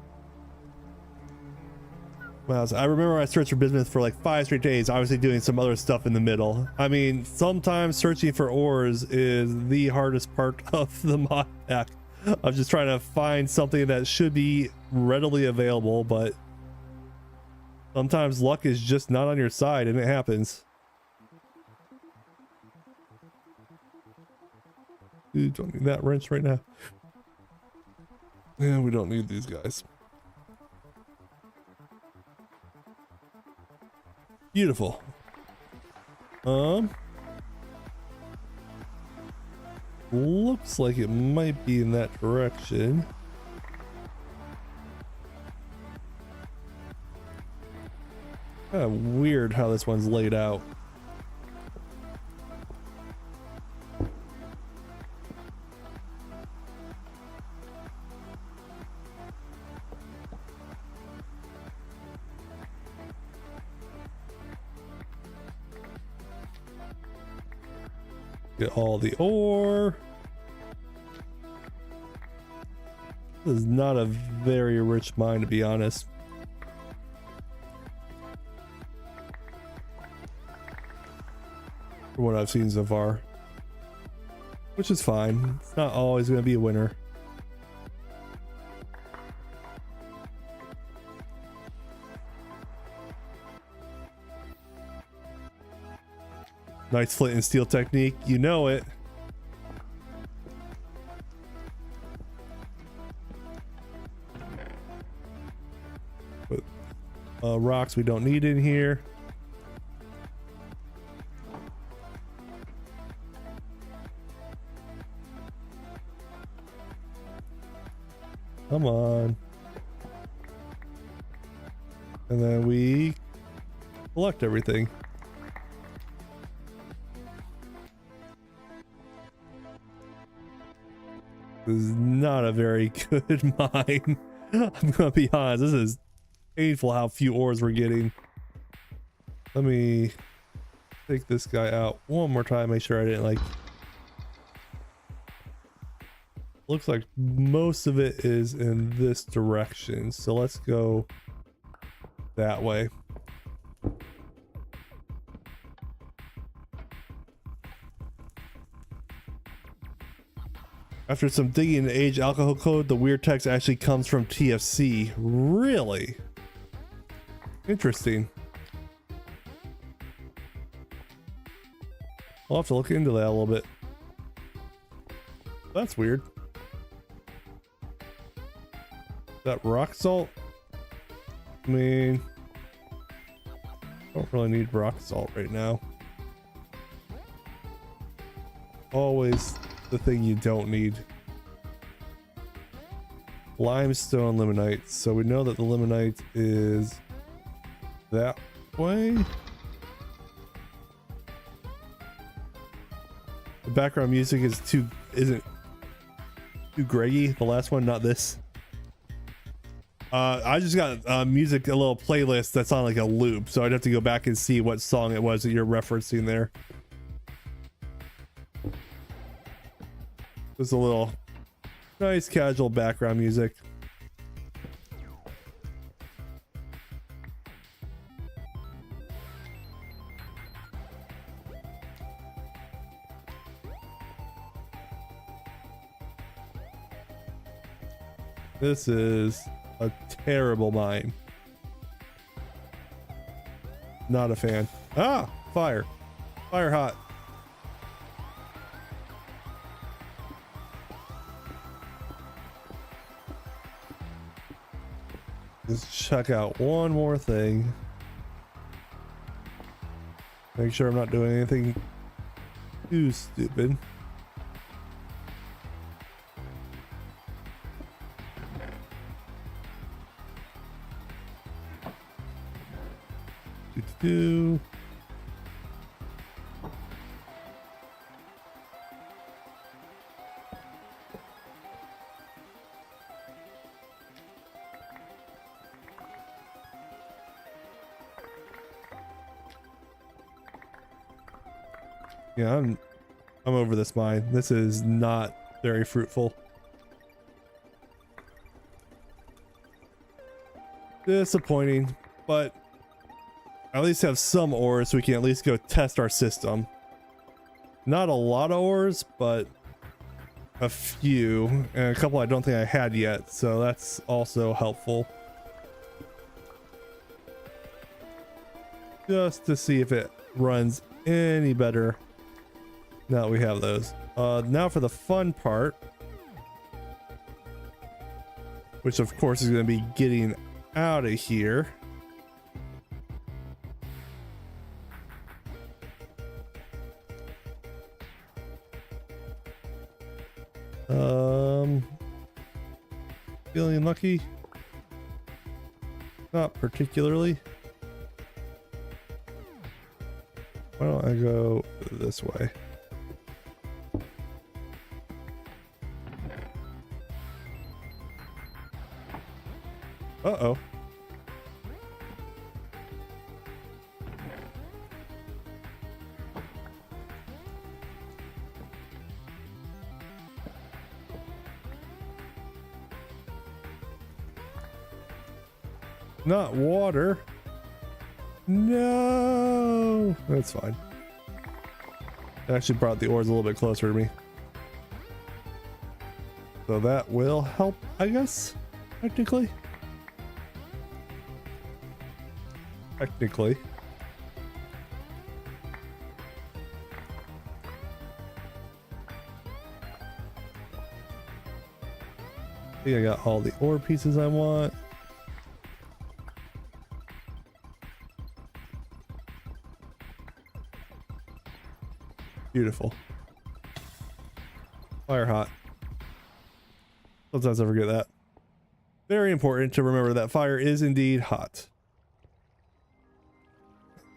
Wow, so I remember I searched for business for like 5 straight days, obviously doing some other stuff in the middle. I mean, sometimes searching for ores is the hardest part of the mod pack. I'm just trying to find something that should be readily available, but sometimes luck is just not on your side, and it happens. Dude, don't need that wrench right now. Yeah, we don't need these guys. Beautiful. Looks like it might be in that direction. Kind of weird how this one's laid out. Get all the ore. This is not a very rich mine, to be honest. From what I've seen so far, which is fine. It's not always going to be a winner. Nice flint and steel technique, you know it. Put rocks we don't need in here. Come on. And then we collect everything. This is not a very good mine. I'm gonna be honest, this is painful how few ores we're getting. Let me take this guy out one more time, make sure I didn't like. Looks like most of it is in this direction, so let's go that way. After some digging in the age alcohol code, the weird text actually comes from TFC. Really? Interesting. I'll have to look into that a little bit. That's weird. That rock salt? I mean, don't really need rock salt right now. Always the thing you don't need. Limestone limonite. So we know that the limonite is that way. The background music isn't too Greggy. The last one, not this. I just got music, a little playlist that's on like a loop, so I'd have to go back and see what song it was that you're referencing there. Just a little nice casual background music. This is a terrible mine. Not a fan. Ah, fire. Fire hot. Let's check out one more thing. Make sure I'm not doing anything too stupid. Do. Yeah, I'm over this mine. This is not very fruitful. Disappointing, but at least have some ores so we can at least go test our system. Not a lot of ores, but a few, and a couple I don't think I had yet, so that's also helpful. Just to see if it runs any better now that we have those. Now for the fun part, which of course is going to be getting out of here. Feeling lucky? Not particularly. Why don't I go this way? Uh-oh. Not water. No, that's fine. It actually brought the ores a little bit closer to me, so that will help, I guess. Technically. I think I got all the ore pieces I want. Beautiful. Fire hot. Sometimes I forget that. Very important to remember that fire is indeed hot.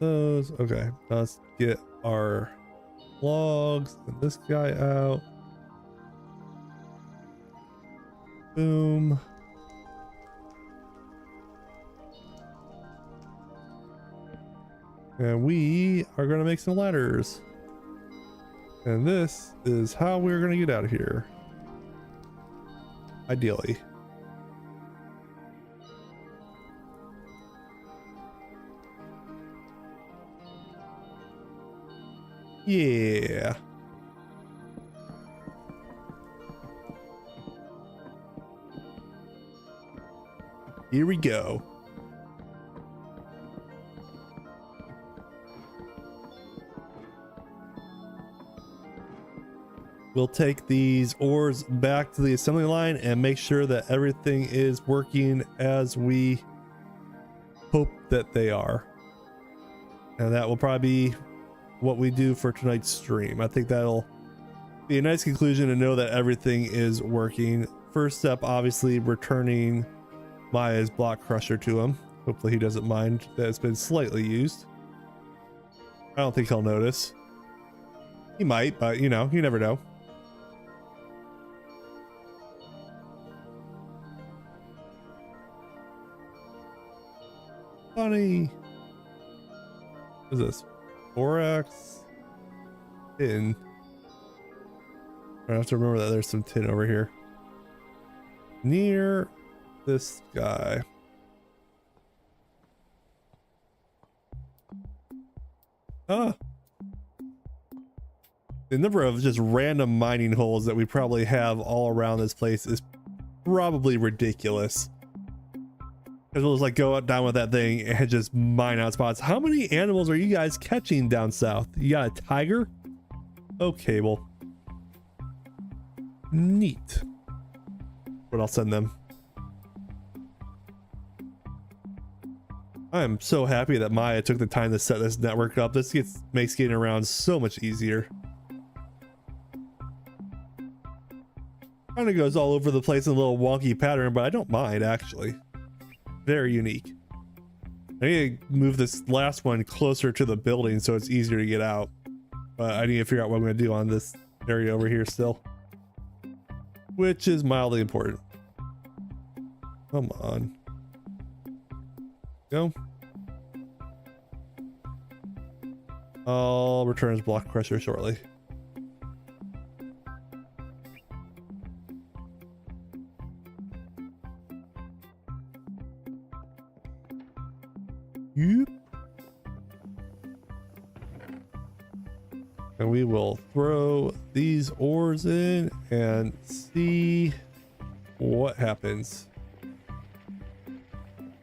Those. Okay. Let's get our logs and this guy out. Boom. And we are going to make some ladders. And this is how we're going to get out of here. Ideally. Yeah. Here we go. we'll take these ores back to the assembly line and make sure that everything is working as we hope that they are. And that will probably be what we do for tonight's stream. I think that'll be a nice conclusion to know that everything is working. First step, obviously returning Maya's block crusher to him. Hopefully he doesn't mind that it's been slightly used. I don't think he'll notice. He might, but you know, you never know. Funny. What is this? Borax tin. I have to remember that there's some tin over here near this guy. The number of just random mining holes that we probably have all around this place is probably ridiculous. Because we'll just like go down with that thing and just mine out spots. How many animals are you guys catching down south? You got a tiger? Okay, well, neat. But I'll send them. I am so happy that Maya took the time to set this network up. This makes getting around so much easier. Kind of goes all over the place in a little wonky pattern, but I don't mind actually. Very unique. I need to move this last one closer to the building so it's easier to get out. But I need to figure out what I'm going to do on this area over here still. Which is mildly important. Come on. Go. I'll return his block crusher shortly. Yep. And we will throw these ores in and see what happens.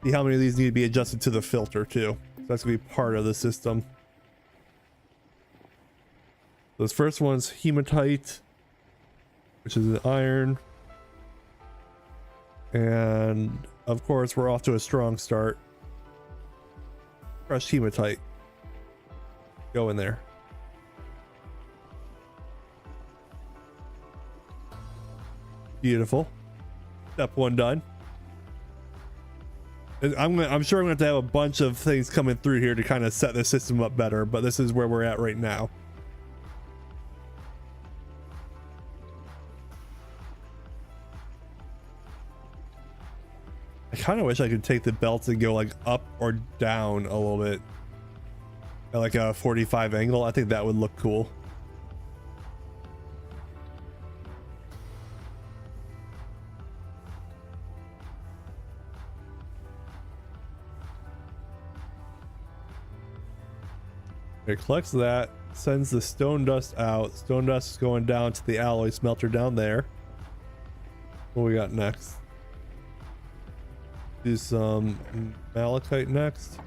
See how many of these need to be adjusted to the filter too. So that's gonna be part of the system. This first one's hematite, which is an iron. And of course we're off to a strong start. Crushed hematite. Go in there. Beautiful. Step one done. I'm sure I'm going to have a bunch of things coming through here to kind of set the system up better, but this is where we're at right now. I kind of wish I could take the belts and go like up or down a little bit at like a 45 angle. I think that would look cool. It collects that, sends the stone dust out. Stone dust is going down to the alloy smelter down there. What we got next? Do some malachite next.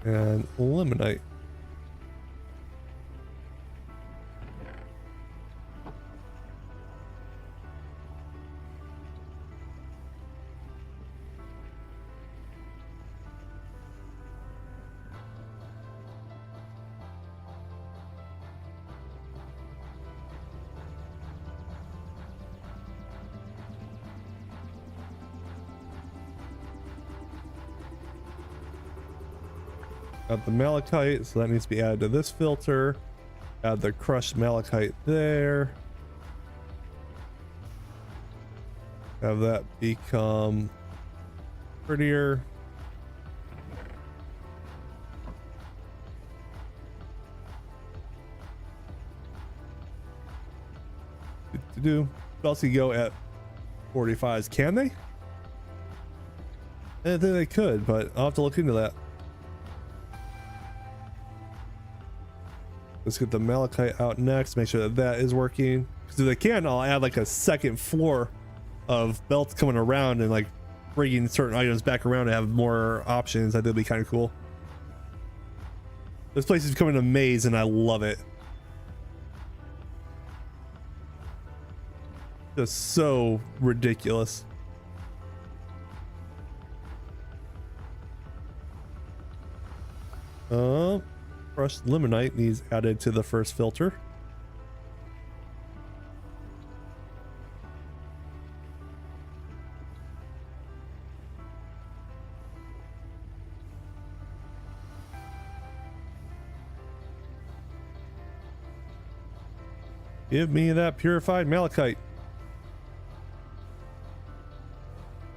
And limonite. Got the malachite, so that needs to be added to this filter. Add the crushed malachite there. Have that become prettier. What else can go at 45s? Can they? I didn't think they could, but I'll have to look into that. Let's get the malachite out next, make sure that that is working. Because if they can, I'll add like a second floor of belts coming around and like bringing certain items back around to have more options. I think it'd be kind of cool. This place is becoming a maze and I love it. Just so ridiculous. Crushed limonite needs added to the first filter. Give me that purified malachite.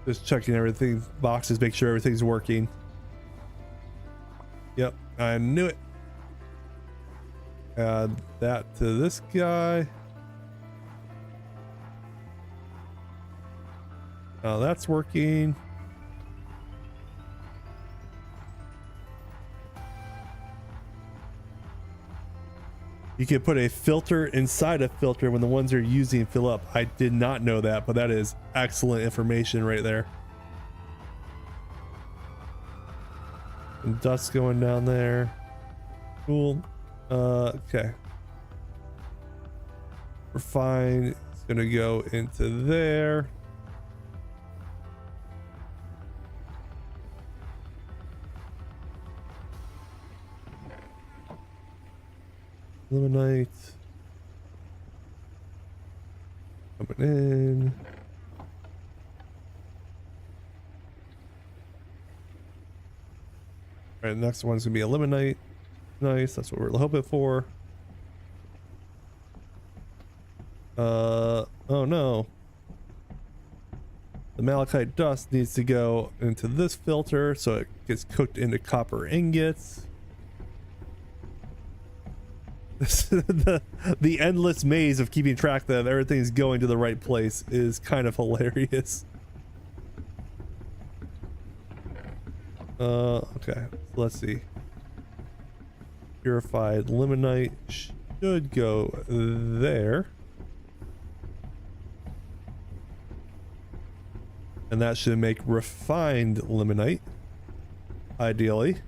Just checking everything, boxes, make sure everything's working. Yep, I knew it. Add that to this guy. Now that's working. You can put a filter inside a filter when the ones you're using fill up. I did not know that, but that is excellent information right there. And dust going down there. Cool. Okay. Refine. It's gonna go into there. Limonite coming in. All right, the next one's gonna be a limonite. Nice, that's what we're hoping for. Oh no. The malachite dust needs to go into this filter so it gets cooked into copper ingots. The endless maze of keeping track that everything's going to the right place is kind of hilarious. Okay, let's see. Purified limonite should go there. And that should make refined limonite, ideally.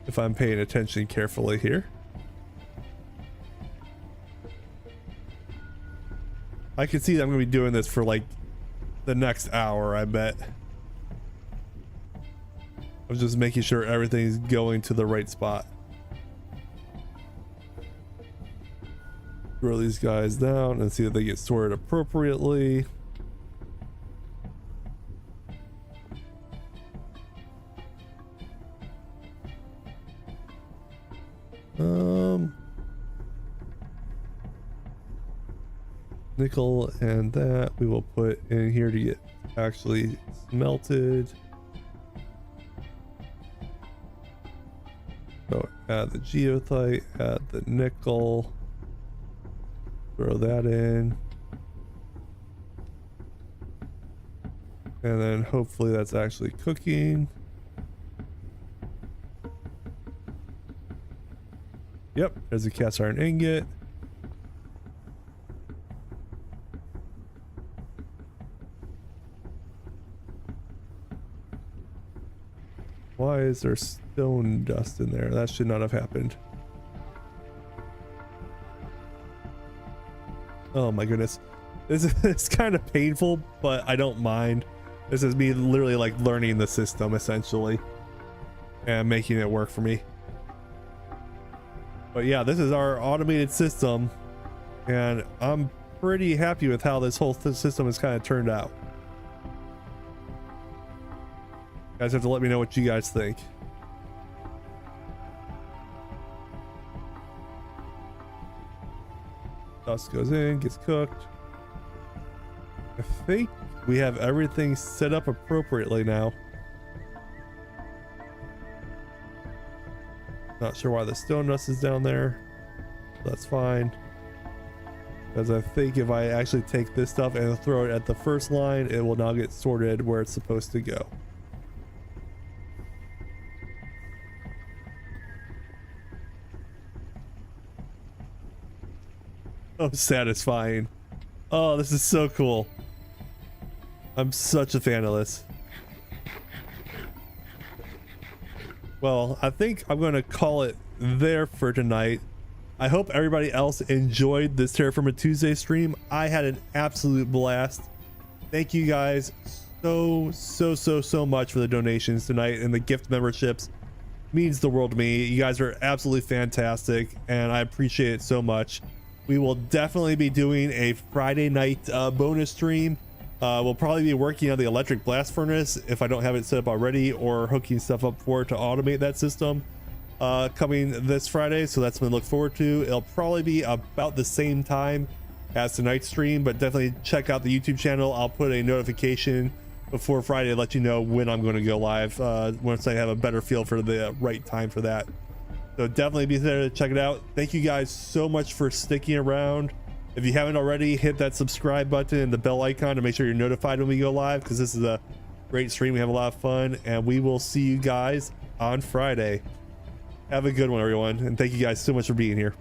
If I'm paying attention carefully here. I can see that I'm going to be doing this for like the next hour, I bet. I'm just making sure everything's going to the right spot. Throw these guys down and see that they get sorted appropriately. Nickel and that we will put in here to get actually smelted. So add the geothite, add the nickel, throw that in. And then hopefully that's actually cooking. Yep, there's a cast iron ingot. Why is there stone dust in there? That should not have happened. Oh my goodness. This is kind of painful, but I don't mind. This is me literally like learning the system essentially and making it work for me. But yeah, this is our automated system and I'm pretty happy with how this whole system has kind of turned out. You guys have to let me know what you guys think. Dust goes in, gets cooked. I think we have everything set up appropriately now. Not sure why the stone dust is down there. That's fine. Because I think if I actually take this stuff and throw it at the first line, it will now get sorted where it's supposed to go. Oh, satisfying. Oh, this is so cool. I'm such a fan of this. Well, I think I'm going to call it there for tonight. I hope everybody else enjoyed this Terrafirma Tuesday stream. I had an absolute blast. Thank you guys so much for the donations tonight, and the gift memberships means the world to me. You guys are absolutely fantastic, and I appreciate it so much. We will definitely be doing a Friday night bonus stream. We'll probably be working on the electric blast furnace if I don't have it set up already, or hooking stuff up for it to automate that system coming this Friday. So that's something to look forward to. It'll probably be about the same time as tonight's stream, but definitely check out the YouTube channel. I'll put a notification before Friday to let you know when I'm going to go live once I have a better feel for the right time for that. So definitely be there to check it out. Thank you guys so much for sticking around. If you haven't already, hit that subscribe button and the bell icon to make sure you're notified when we go live, because this is a great stream. We have a lot of fun, and we will see you guys on Friday. Have a good one, everyone, and thank you guys so much for being here.